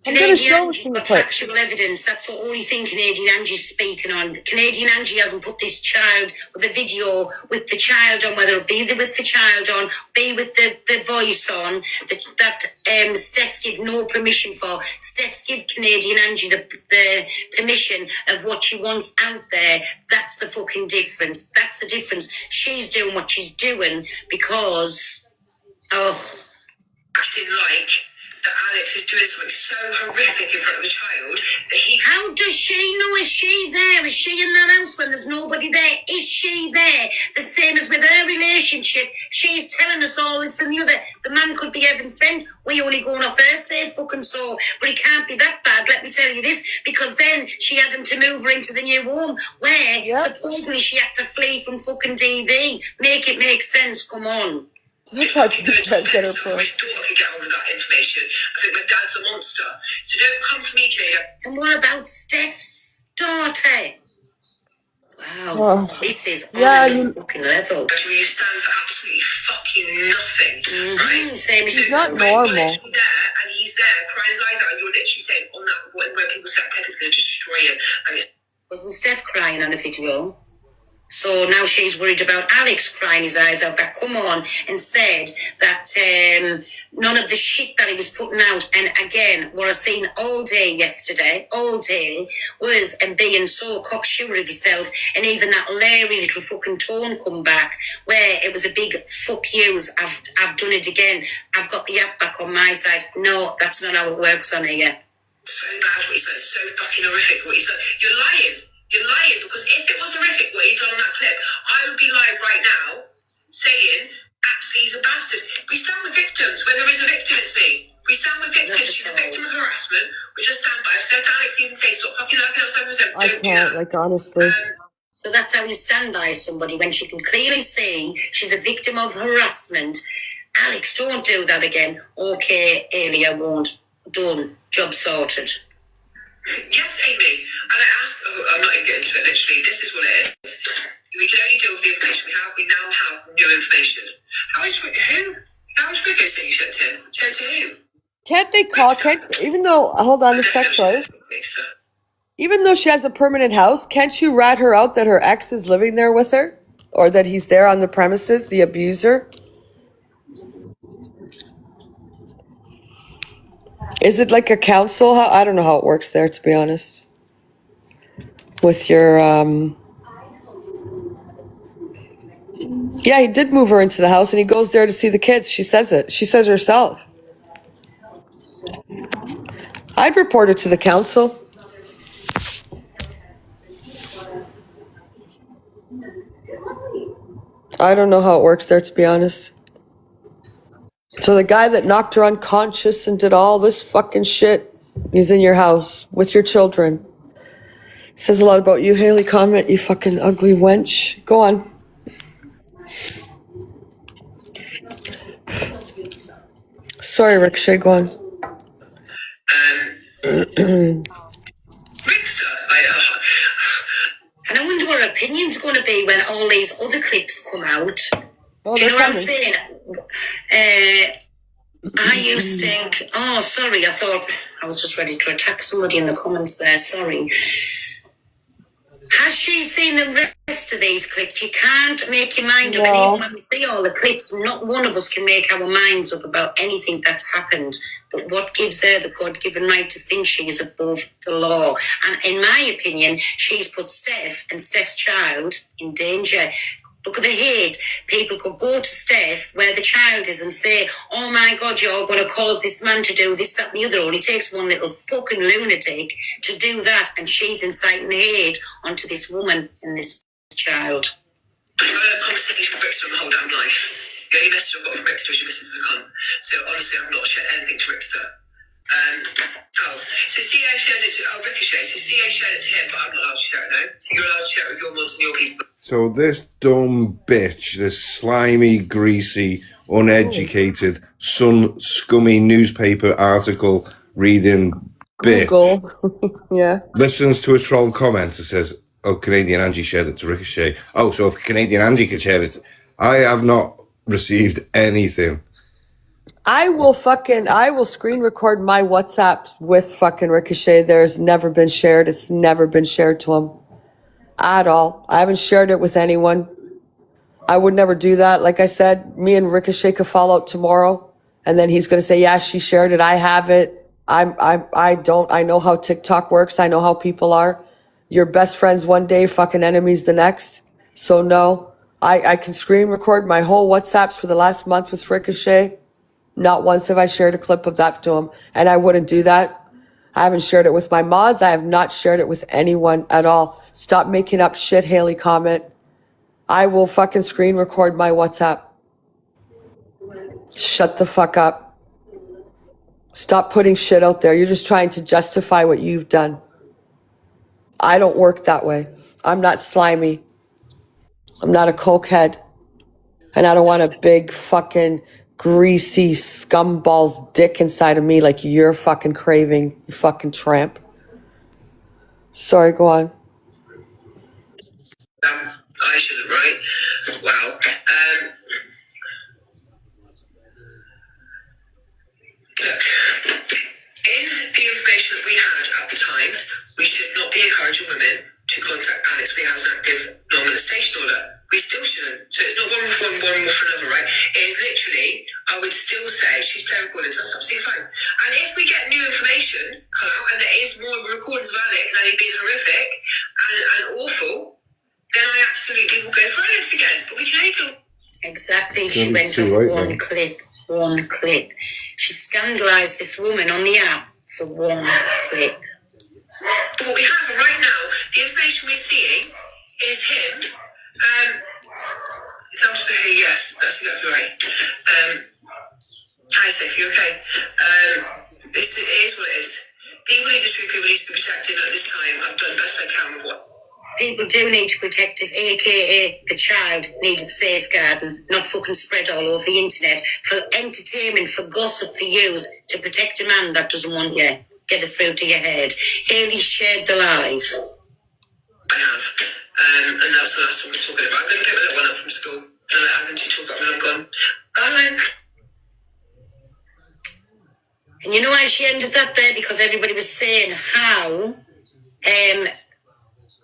I'm going to Canadian show Angie's you the got clip. factual evidence. That's the only thing Canadian Angie's speaking on. Canadian Angie hasn't put this child with a video with the child on, whether it be with the child on, be with the voice on, that Steph's give no permission for. Steph's give Canadian Angie the permission of what she wants out there. That's the fucking difference. That's the difference. She's doing what she's doing because, Acting like that Alex is doing something so horrific in front of the child that he. How does she know? Is she there? Is she in that house when there's nobody there? Is she there? The same as with her relationship. She's telling us all this and the other. The man could be heaven sent. We only going off her say fucking soul. But he can't be that bad, let me tell you this, because then she had him to move her into the new home where supposedly she had to flee from fucking DV. Make it make sense, come on. If I could go to the next time my daughter could get hold of that information, I think my dad's a monster. So don't come for me, Canada. And what about Steph's daughter? Wow, this is on a fucking level. You stand for absolutely fucking nothing, right? Same as He's not You're normal. literally there, and he's there crying his eyes out, and you're literally saying on that when people say Pepper's going to destroy him, and it's. Wasn't Steph crying on a video? So now she's worried about Alex crying his eyes out that come on and said that none of the shit that he was putting out, and again, what I seen all day yesterday, was being so cocksure of himself, and even that Larry little fucking tone come back, where it was a big fuck yous, I've done it again, I've got the app back on my side. No, that's not how it works on here. So bad what he said, so fucking horrific what he said. You're lying. You're lying, because if it was horrific what he done on that clip, I would be live right now saying, absolutely, he's a bastard. We stand with victims. When there is a victim, it's me. We stand with victims. She's a victim of harassment, which I stand by. I've said to Alex even say, stop fucking lurking outside myself. I Don't do can't, that. like, honestly. So that's how you stand by somebody when she can clearly see she's a victim of harassment. Alex, don't do that again. Okay, Alia won't. Done. Job sorted. Yes, Amy. And I asked, I'm not even getting into it, literally. This is what it is. We can only deal with the information we have. We now have new information. How is Rico saying shit to him? To who? Can't they call, even though, hold on a sec, sorry. Even though she has a permanent house, can't you rat her out that her ex is living there with her? Or that he's there on the premises, the abuser? Is it like a council? I don't know how it works there, to be honest. With your, yeah, he did move her into the house and he goes there to see the kids. She says it. She says herself. I'd report her to the council. I don't know how it works there, to be honest. So the guy that knocked her unconscious and did all this fucking shit, He's in your house with your children. Says a lot about you, Haley. Comment, you fucking ugly wench. Go on. Sorry, Ricochet, go on. Rickster, And I wonder what her opinion's going to be when all these other clips come out. Oh, Do you they're know what I'm coming. saying? I used to think, oh, sorry, I thought I was just ready to attack somebody in the comments there, sorry. Has she seen the rest of these clips? You can't make your mind up. And even when we see all the clips, not one of us can make our minds up about anything that's happened. But what gives her the God-given right to think she is above the law? And in my opinion, she's put Steph and Steph's child in danger. Look at the hate. People could go to Steph where the child is and say, oh my God, you're going to cause this man to do this, that and the other. Only takes one little fucking lunatic to do that, and she's inciting hate onto this woman and this child. I had a conversation with Rickster my whole damn life. The only message I've got from Rickster is your missus is a cunt. So honestly, I've not shared anything to Rickster. So CA shared it to Ricochet. So CA shared it to him, but I'm not allowed to share it now. So you're allowed to share it with your mods and your people. So this dumb bitch, this slimy, greasy, uneducated, scummy newspaper article reading bitch Google. Yeah. listens to a troll comment and says, oh, Canadian Angie shared it to Ricochet. Oh, so if Canadian Angie can share it, I have not received anything. I will screen record my WhatsApps with fucking Ricochet. There's never been shared. It's never been shared to him at all. I haven't shared it with anyone. I would never do that. Like I said, me and Ricochet could fall out tomorrow, and then he's going to say, yeah, she shared it. I have it. I know how TikTok works. I know how people are. You're best friends one day, fucking enemies the next. So no, I can screen record my whole WhatsApps for the last month with Ricochet. Not once have I shared a clip of that to him, and I wouldn't do that. I haven't shared it with my mods. I have not shared it with anyone at all. Stop making up shit, Haley. Comment. I will fucking screen record my WhatsApp. Shut the fuck up. Stop putting shit out there. You're just trying to justify what you've done. I don't work that way. I'm not slimy. I'm not a cokehead. And I don't want a big fucking greasy scumball's dick inside of me like you're fucking craving, you fucking tramp. Sorry, go on. I shouldn't, right? Wow. Look, in the information that we had at the time, we should not be encouraging women to contact Alex. We have an active non-molestation order. We still shouldn't. So it's not one for one, one for another, right? It is literally, I would still say she's playing recordings. That's absolutely fine. And if we get new information come out and there is more recordings of Alex and he's being horrific and awful, then I absolutely will go for Alex again. But we can only do. Exactly. She went off one clip. She scandalised this woman on the app for one clip. What we have right now, the information we're seeing is him. Sounds for here, yes, that's exactly right. Hi, Steph, you okay? It is what it is. People need the truth, people need to be protected at this time. I've done the best I can with what. People do need to protect it, aka the child needed safeguarding, not fucking spread all over the internet for entertainment, for gossip, for use, to protect a man that doesn't want you. Get it through to your head. Haley shared the live. I have. And that's the last time we're talking about. I'm going to pick that one up from school and let Adam to talk about when I'm gone. Bye. And you know why she ended that there? Because everybody was saying how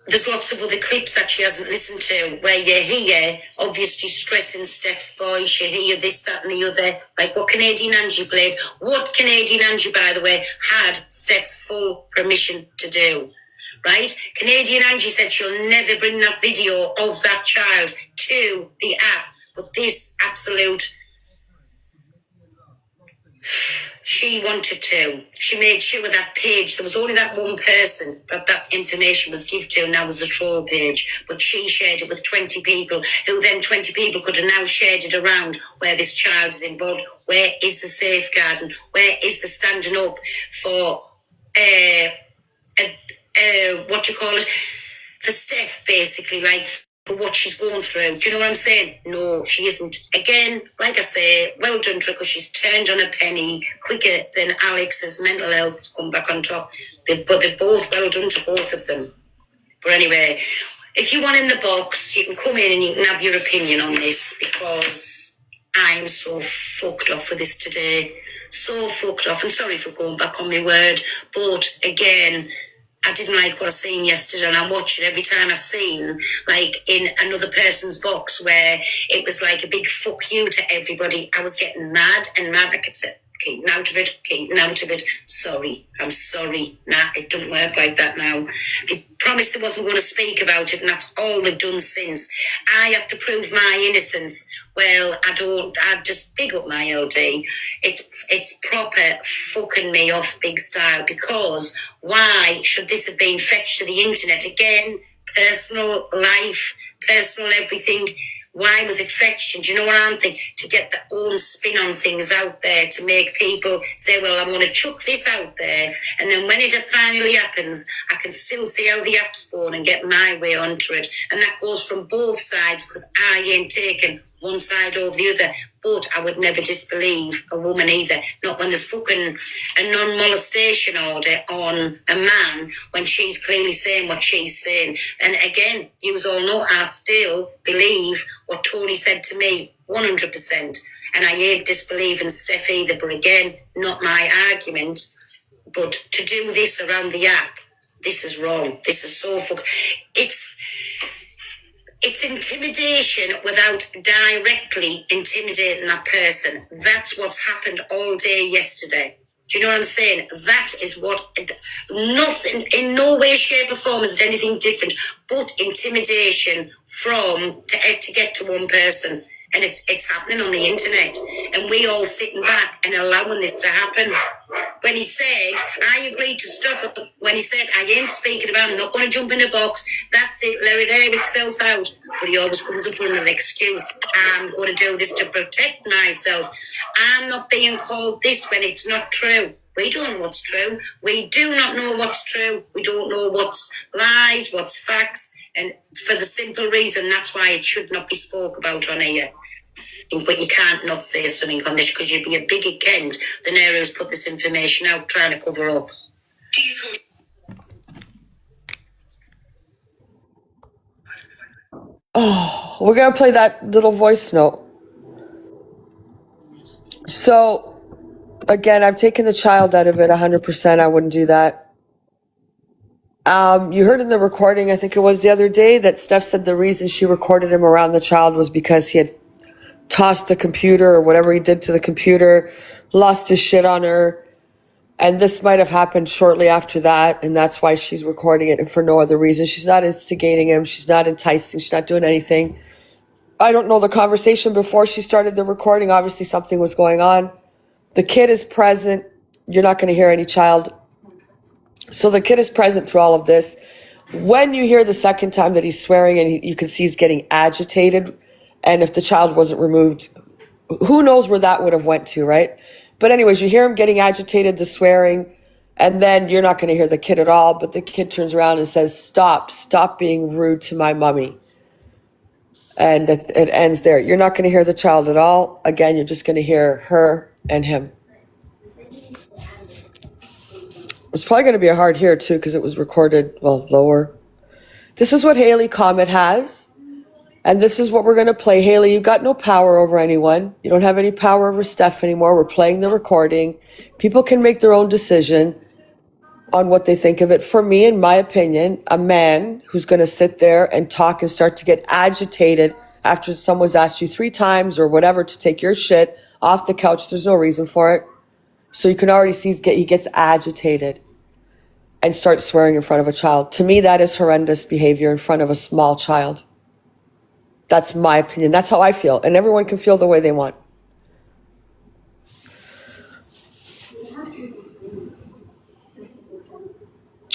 there's lots of other clips that she hasn't listened to where you hear obviously stressing Steph's voice, you hear this, that and the other, like what Canadian Angie played. What Canadian Angie, by the way, had Steph's full permission to do. Right? Canadian Angie said she'll never bring that video of that child to the app. But this absolute, she wanted to. She made sure that page, there was only that one person that information was given to, and now there's a troll page. But she shared it with 20 people, who then 20 people could have now shared it around where this child is involved. Where is the safeguarding? Where is the standing up for what do you call it, for Steph, basically, like, for what she's going through. Do you know what I'm saying? No, she isn't. Again, like I say, well done to her, because she's turned on a penny quicker than Alex's mental health's come back on top. But they're both well done to both of them. But anyway, if you want in the box, you can come in and you can have your opinion on this, because I'm so fucked off with this today. So fucked off. I'm sorry for going back on my word. But again, I didn't like what I seen yesterday, and I watch it every time I seen, like, in another person's box where it was like a big fuck you to everybody. I was getting mad and mad. I kept saying, keeping out of it. Sorry, I'm sorry. Nah, it don't work like that now. They promised they wasn't going to speak about it, and that's all they've done since. I have to prove my innocence. Well, I just big up my LD. It's proper fucking me off big style, because why should this have been fetched to the internet again? Personal life, personal everything. Why was it fetched? And do you know what I'm thinking? To get their own spin on things out there, to make people say, well, I'm going to chuck this out there. And then when it finally happens, I can still see how the app's born and get my way onto it. And that goes from both sides, because I ain't taking one side over the other. But I would never disbelieve a woman either. Not when there's fucking a non-molestation order on a man, when she's clearly saying what she's saying. And again, you all know I still believe what Tony said to me 100%. And I ain't disbelieving Steph either. But again, not my argument. But to do this around the app, this is wrong. This is so It's intimidation without directly intimidating that person. That's what's happened all day yesterday. Do you know what I'm saying? That is what, nothing, in no way, shape or form is it anything different, but intimidation to get to one person. And it's happening on the internet. And we all sitting back and allowing this to happen. When he said, I agreed to stop it. When he said, I ain't speaking about it, I'm not going to jump in the box. That's it, let it air itself out. But he always comes up with an excuse. I'm going to do this to protect myself. I'm not being called this when it's not true. We don't know what's true. We do not know what's true. We don't know what's lies, what's facts. And for the simple reason, that's why it should not be spoke about on here. But you can't not say something on this, because you'd be a bigger Kent than her who's put this information out trying to cover up. Oh, we're going to play that little voice note. So, again, I've taken the child out of it 100%. I wouldn't do that. You heard in the recording, I think it was the other day, that Steph said the reason she recorded him around the child was because he had tossed the computer or whatever he did to the computer, lost his shit on her. And this might have happened shortly after that. And that's why she's recording it, and for no other reason. She's not instigating him. She's not enticing. She's not doing anything. I don't know the conversation before she started the recording. Obviously something was going on. The kid is present. You're not going to hear any child. So the kid is present through all of this. When you hear the second time that he's swearing, and you can see he's getting agitated, and if the child wasn't removed, who knows where that would have went to, right? But anyways, you hear him getting agitated, the swearing, and then you're not going to hear the kid at all, but the kid turns around and says, stop being rude to my mommy. And it ends there. You're not going to hear the child at all. Again, you're just going to hear her and him. It's probably going to be a hard hear too, because it was recorded, well, lower. This is what Haley Comet has. And this is what we're going to play. Haley, you've got no power over anyone. You don't have any power over Steph anymore. We're playing the recording. People can make their own decision on what they think of it. For me, in my opinion, a man who's going to sit there and talk and start to get agitated after someone's asked you 3 times or whatever to take your shit off the couch, there's no reason for it. So you can already see he gets agitated and starts swearing in front of a child. To me, that is horrendous behavior in front of a small child. That's my opinion. That's how I feel. And everyone can feel the way they want.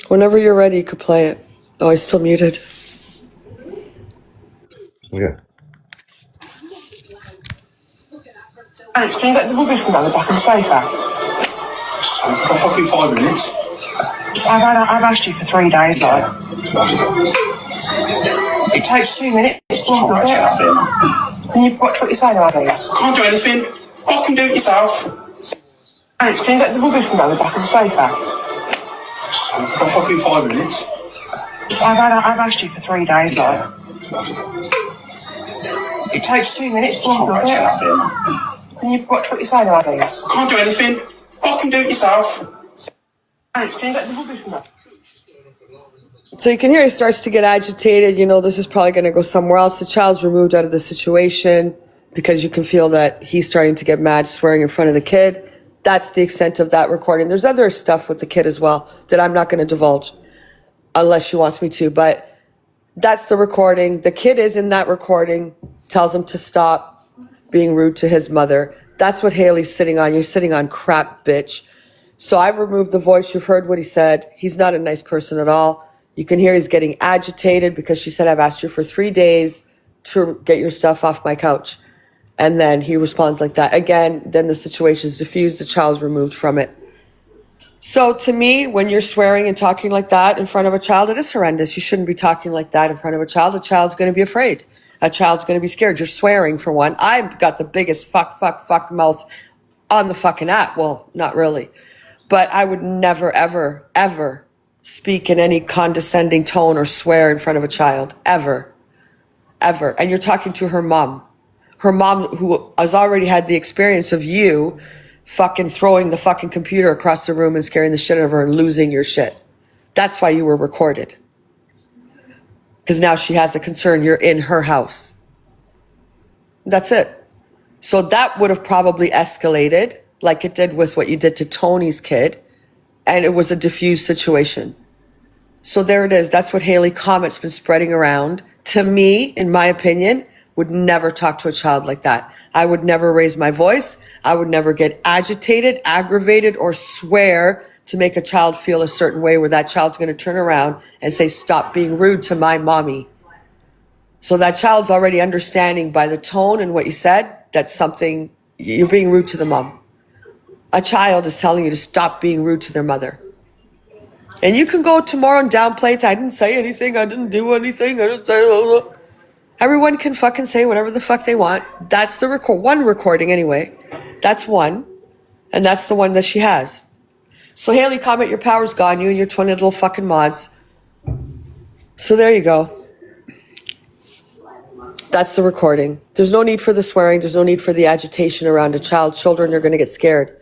Whenever you're ready, you could play it. Oh, he's still muted. Yeah. Alex, can you get the rubbish from down the back of the sofa? For fucking 5 minutes. I've asked you for 3 days, like. It takes 2 minutes to unplug it. Can you watch what you say nowadays? Can't do anything. Fucking do it yourself. Alex, can you get the rubbish from out the back of the sofa? For fucking 5 minutes. I've asked you for 3 days, like. It takes 2 minutes to unplug it. Can you watch what you say nowadays? Can't do anything. Fucking do it yourself. Alex, can you get the rubbish from out? So you can hear he starts to get agitated. You know, this is probably going to go somewhere else. The child's removed out of the situation because you can feel that he's starting to get mad, swearing in front of the kid. That's the extent of that recording. There's other stuff with the kid as well that I'm not going to divulge unless she wants me to. But that's the recording. The kid is in that recording, tells him to stop being rude to his mother. That's what Haley's sitting on. You're sitting on crap, bitch. So I've removed the voice. You've heard what he said. He's not a nice person at all. You can hear he's getting agitated because she said, I've asked you for 3 days to get your stuff off my couch. And then he responds like that. Again, then the situation's diffused. The child's removed from it. So to me, when you're swearing and talking like that in front of a child, it is horrendous. You shouldn't be talking like that in front of a child. A child's going to be afraid. A child's going to be scared. You're swearing, for one. I've got the biggest fuck mouth on the fucking app. Well, not really. But I would never, ever, ever speak in any condescending tone or swear in front of a child. Ever. Ever. And you're talking to her mom. Her mom, who has already had the experience of you fucking throwing the fucking computer across the room and scaring the shit out of her and losing your shit. That's why you were recorded. Because now she has a concern. You're in her house. That's it. So that would have probably escalated like it did with what you did to Tony's kid. And it was a diffused situation. So there it is. That's what Haley Comet's been spreading around. To me, in my opinion, would never talk to a child like that. I would never raise my voice. I would never get agitated, aggravated, or swear to make a child feel a certain way where that child's going to turn around and say, stop being rude to my mommy. So that child's already understanding by the tone and what you said, that's something, you're being rude to the mom. A child is telling you to stop being rude to their mother. And you can go tomorrow and downplay it. I didn't say anything. I didn't do anything. I didn't say... Everyone can fucking say whatever the fuck they want. That's the one recording anyway. That's one. And that's the one that she has. So Haley Comet, your power's gone. You and your 20 little fucking mods. So there you go. That's the recording. There's no need for the swearing. There's no need for the agitation around a child. Children are going to get scared.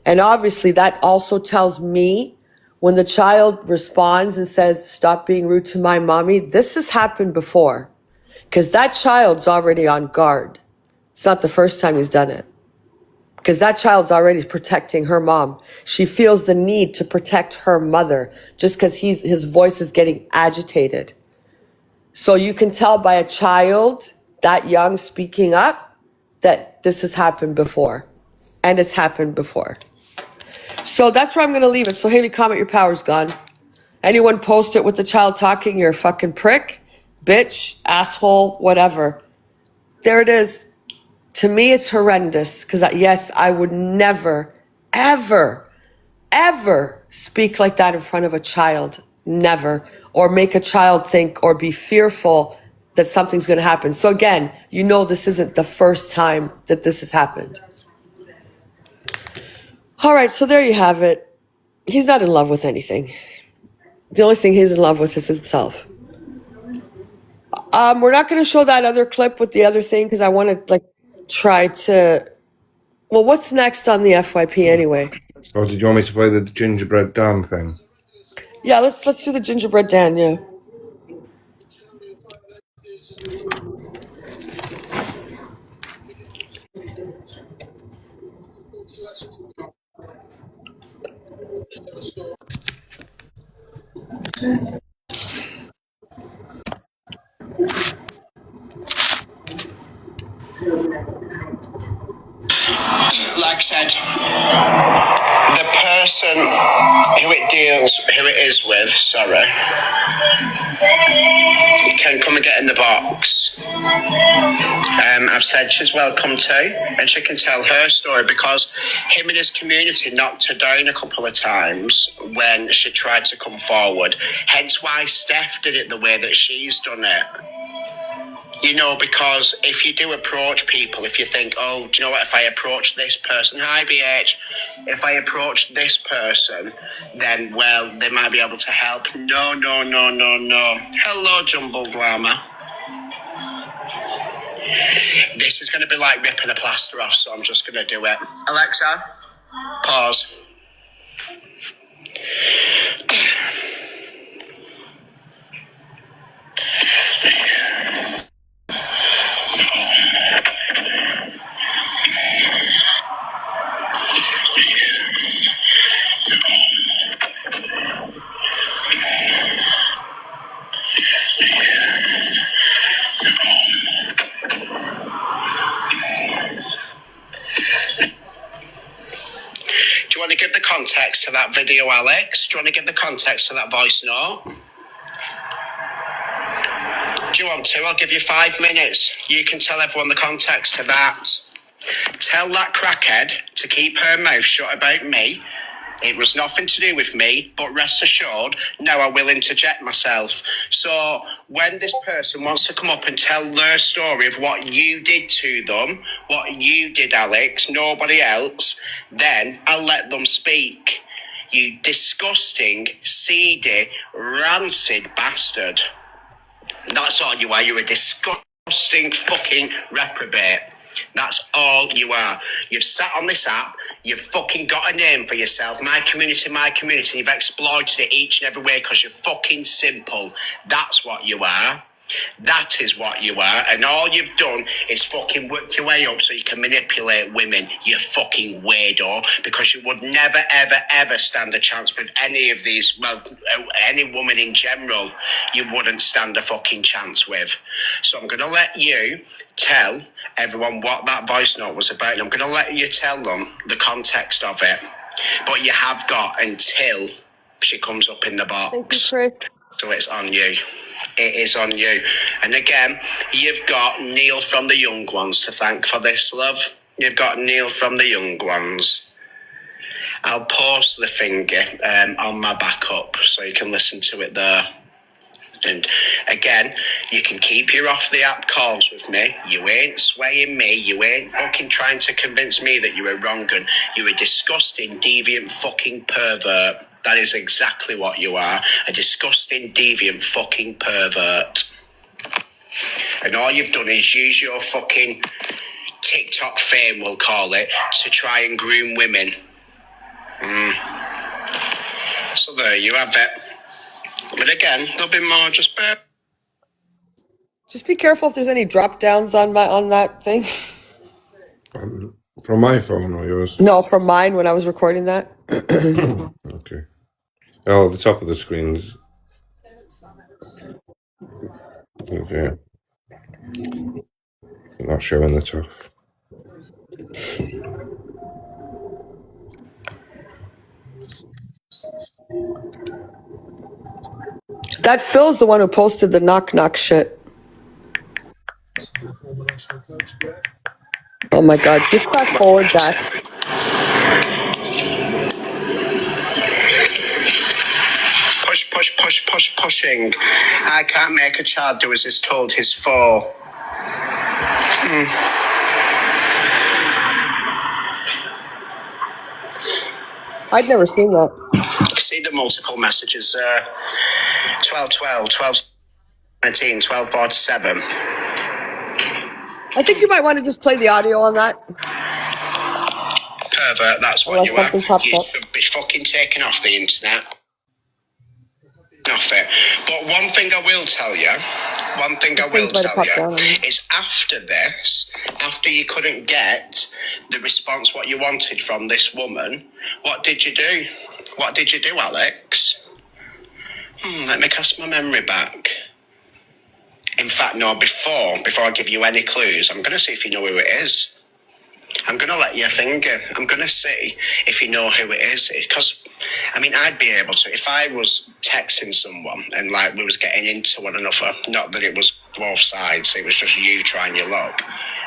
And obviously that also tells me when the child responds and says, stop being rude to my mommy, this has happened before. Because that child's already on guard. It's not the first time he's done it. Because that child's already protecting her mom. She feels the need to protect her mother just because his voice is getting agitated. So you can tell by a child that young speaking up that this has happened before. And it's happened before. So that's where I'm going to leave it. So Haley Comet, your power's gone. Anyone post it with the child talking, you're a fucking prick, bitch, asshole, whatever. There it is. To me, it's horrendous. Because yes, I would never, ever, ever speak like that in front of a child. Never. Or make a child think or be fearful that something's going to happen. So again, you know this isn't the first time that this has happened. All right, so there you have it. He's not in love with anything. The only thing he's in love with is himself. We're not going to show that other clip with the other thing because I want to try to. Well, what's next on the FYP anyway? Oh, did you want me to play the Gingerbread Dan thing? Yeah, let's do the Gingerbread Dan. Yeah. Like I said, the person who it is with, can come and get in the box. I've said she's welcome too, and she can tell her story because him and his community knocked her down a couple of times when she tried to come forward. Hence why Steph did it the way that she's done it. You know, because if you do approach people, if you think, oh, do you know what, if I approach this person, hi BH, if I approach this person, then, well, they might be able to help. No. Hello, Jumbo Glamour. This is going to be like ripping a plaster off, so I'm just going to do it. Alexa, pause. Do you want to give the context to that video, Alex? Do you want to give the context to that voice note? Do you want to? I'll give you 5 minutes. You can tell everyone the context to that. Tell that crackhead to keep her mouth shut about me. It was nothing to do with me, but rest assured, now I will interject myself. So when this person wants to come up and tell their story of what you did to them, what you did, Alex, nobody else, then I'll let them speak. You disgusting, seedy, rancid bastard. That's all you are. You're a disgusting fucking reprobate. That's all you are. You've sat on this app, you've fucking got a name for yourself. My community. You've exploited it each and every way because you're fucking simple. That's what you are. That is what you are. And all you've done is fucking work your way up so you can manipulate women, you fucking weirdo. Because you would never, ever stand a chance with any of these, well, any woman in general, you wouldn't stand a fucking chance with. So I'm going to let you tell everyone what that voice note was about. And I'm going to let you tell them the context of it. But you have got until she comes up in the box. Thank you, Chris. So it's on you. It is on you. And again, you've got Neil from the Young Ones to thank for this, love. You've got Neil from the Young Ones. I'll post the finger on my backup so you can listen to it there. And again, you can keep your off the app calls with me. You ain't swaying me. You ain't fucking trying to convince me that you were wrong and you're a disgusting, deviant fucking pervert. That is exactly what you are. A disgusting, deviant fucking pervert. And all you've done is use your fucking TikTok fame, we'll call it, to try and groom women. So there you have it. But again, there'll be more. Just be careful if there's any drop downs on that thing. From my phone or yours? No, from mine when I was recording that. Okay. Oh, the top of the screens. Okay. Not showing the top. That Phil's the one who posted the knock shit. Oh my god, just fast forward that. Pushing. I can't make a child do as he's told his foe. I'd never seen that. See the multiple messages. 12:12, 12:19, 12:47. I think you might want to just play the audio on that. Pervert, that's what you are. You should be fucking taken off the internet. Off it. But one thing I will tell you is after this, after you couldn't get the response what you wanted from this woman, what did you do? What did you do, Alex? Let me cast my memory back. In fact, no, before I give you any clues, I'm going to see if you know who it is. I'm going to let you finger. I'm going to see if you know who it is. Because, I mean, I'd be able to. If I was texting someone and, like, we was getting into one another, not that it was both sides. It was just you trying your luck.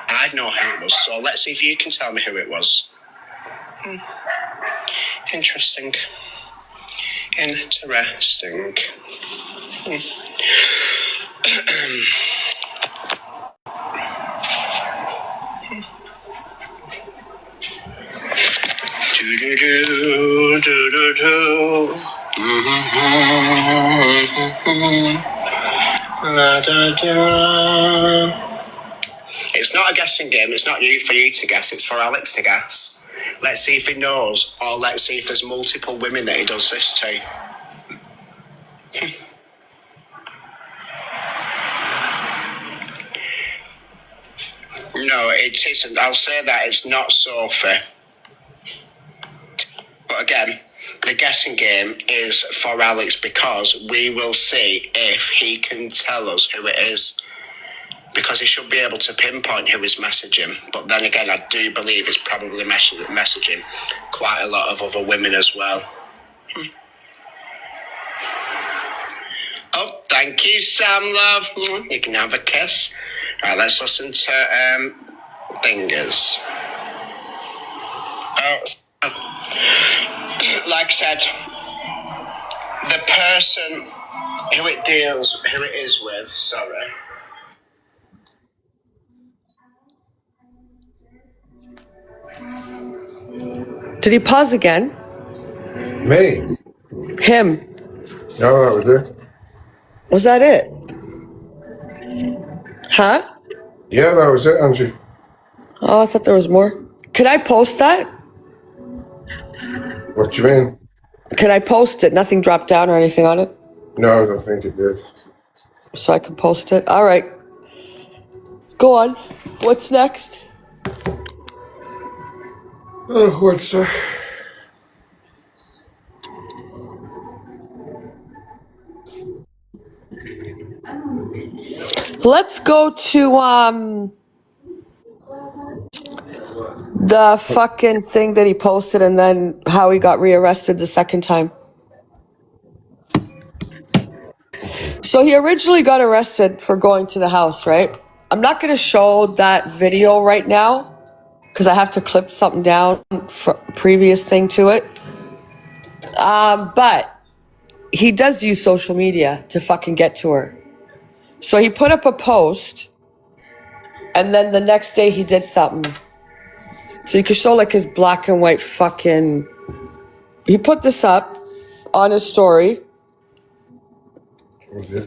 I know who it was, so let's see if you can tell me who it was. Interesting. Interesting. It's not a guessing game. It's not for you to guess. It's for Alex to guess. Let's see if he knows, or let's see if there's multiple women that he does this to. No, it isn't. I'll say that it's not Sophie. But again, the guessing game is for Alex because we will see if he can tell us who it is. Because he should be able to pinpoint who is messaging. But then again, I do believe he's probably messaging quite a lot of other women as well. Oh, thank you, Sam Love. You can have a kiss. Right, let's listen to Fingers. Like I said, the person who it is with, sorry. Did he pause again? Me? Him. No, that was it. Was that it? Huh? Yeah, that was it, Angie. Oh, I thought there was more. Could I post that? What do you mean? Can I post it? Nothing dropped down or anything on it? No, I don't think it did. So I can post it? All right. Go on. What's next? Oh, what's that? Let's go to the fucking thing that he posted and then how he got rearrested the second time. So he originally got arrested for going to the house, right? I'm not going to show that video right now because I have to clip something down for a previous thing to it. But he does use social media to fucking get to her. So he put up a post and then the next day he did something. So you can show like his black and white fucking... He put this up on his story. The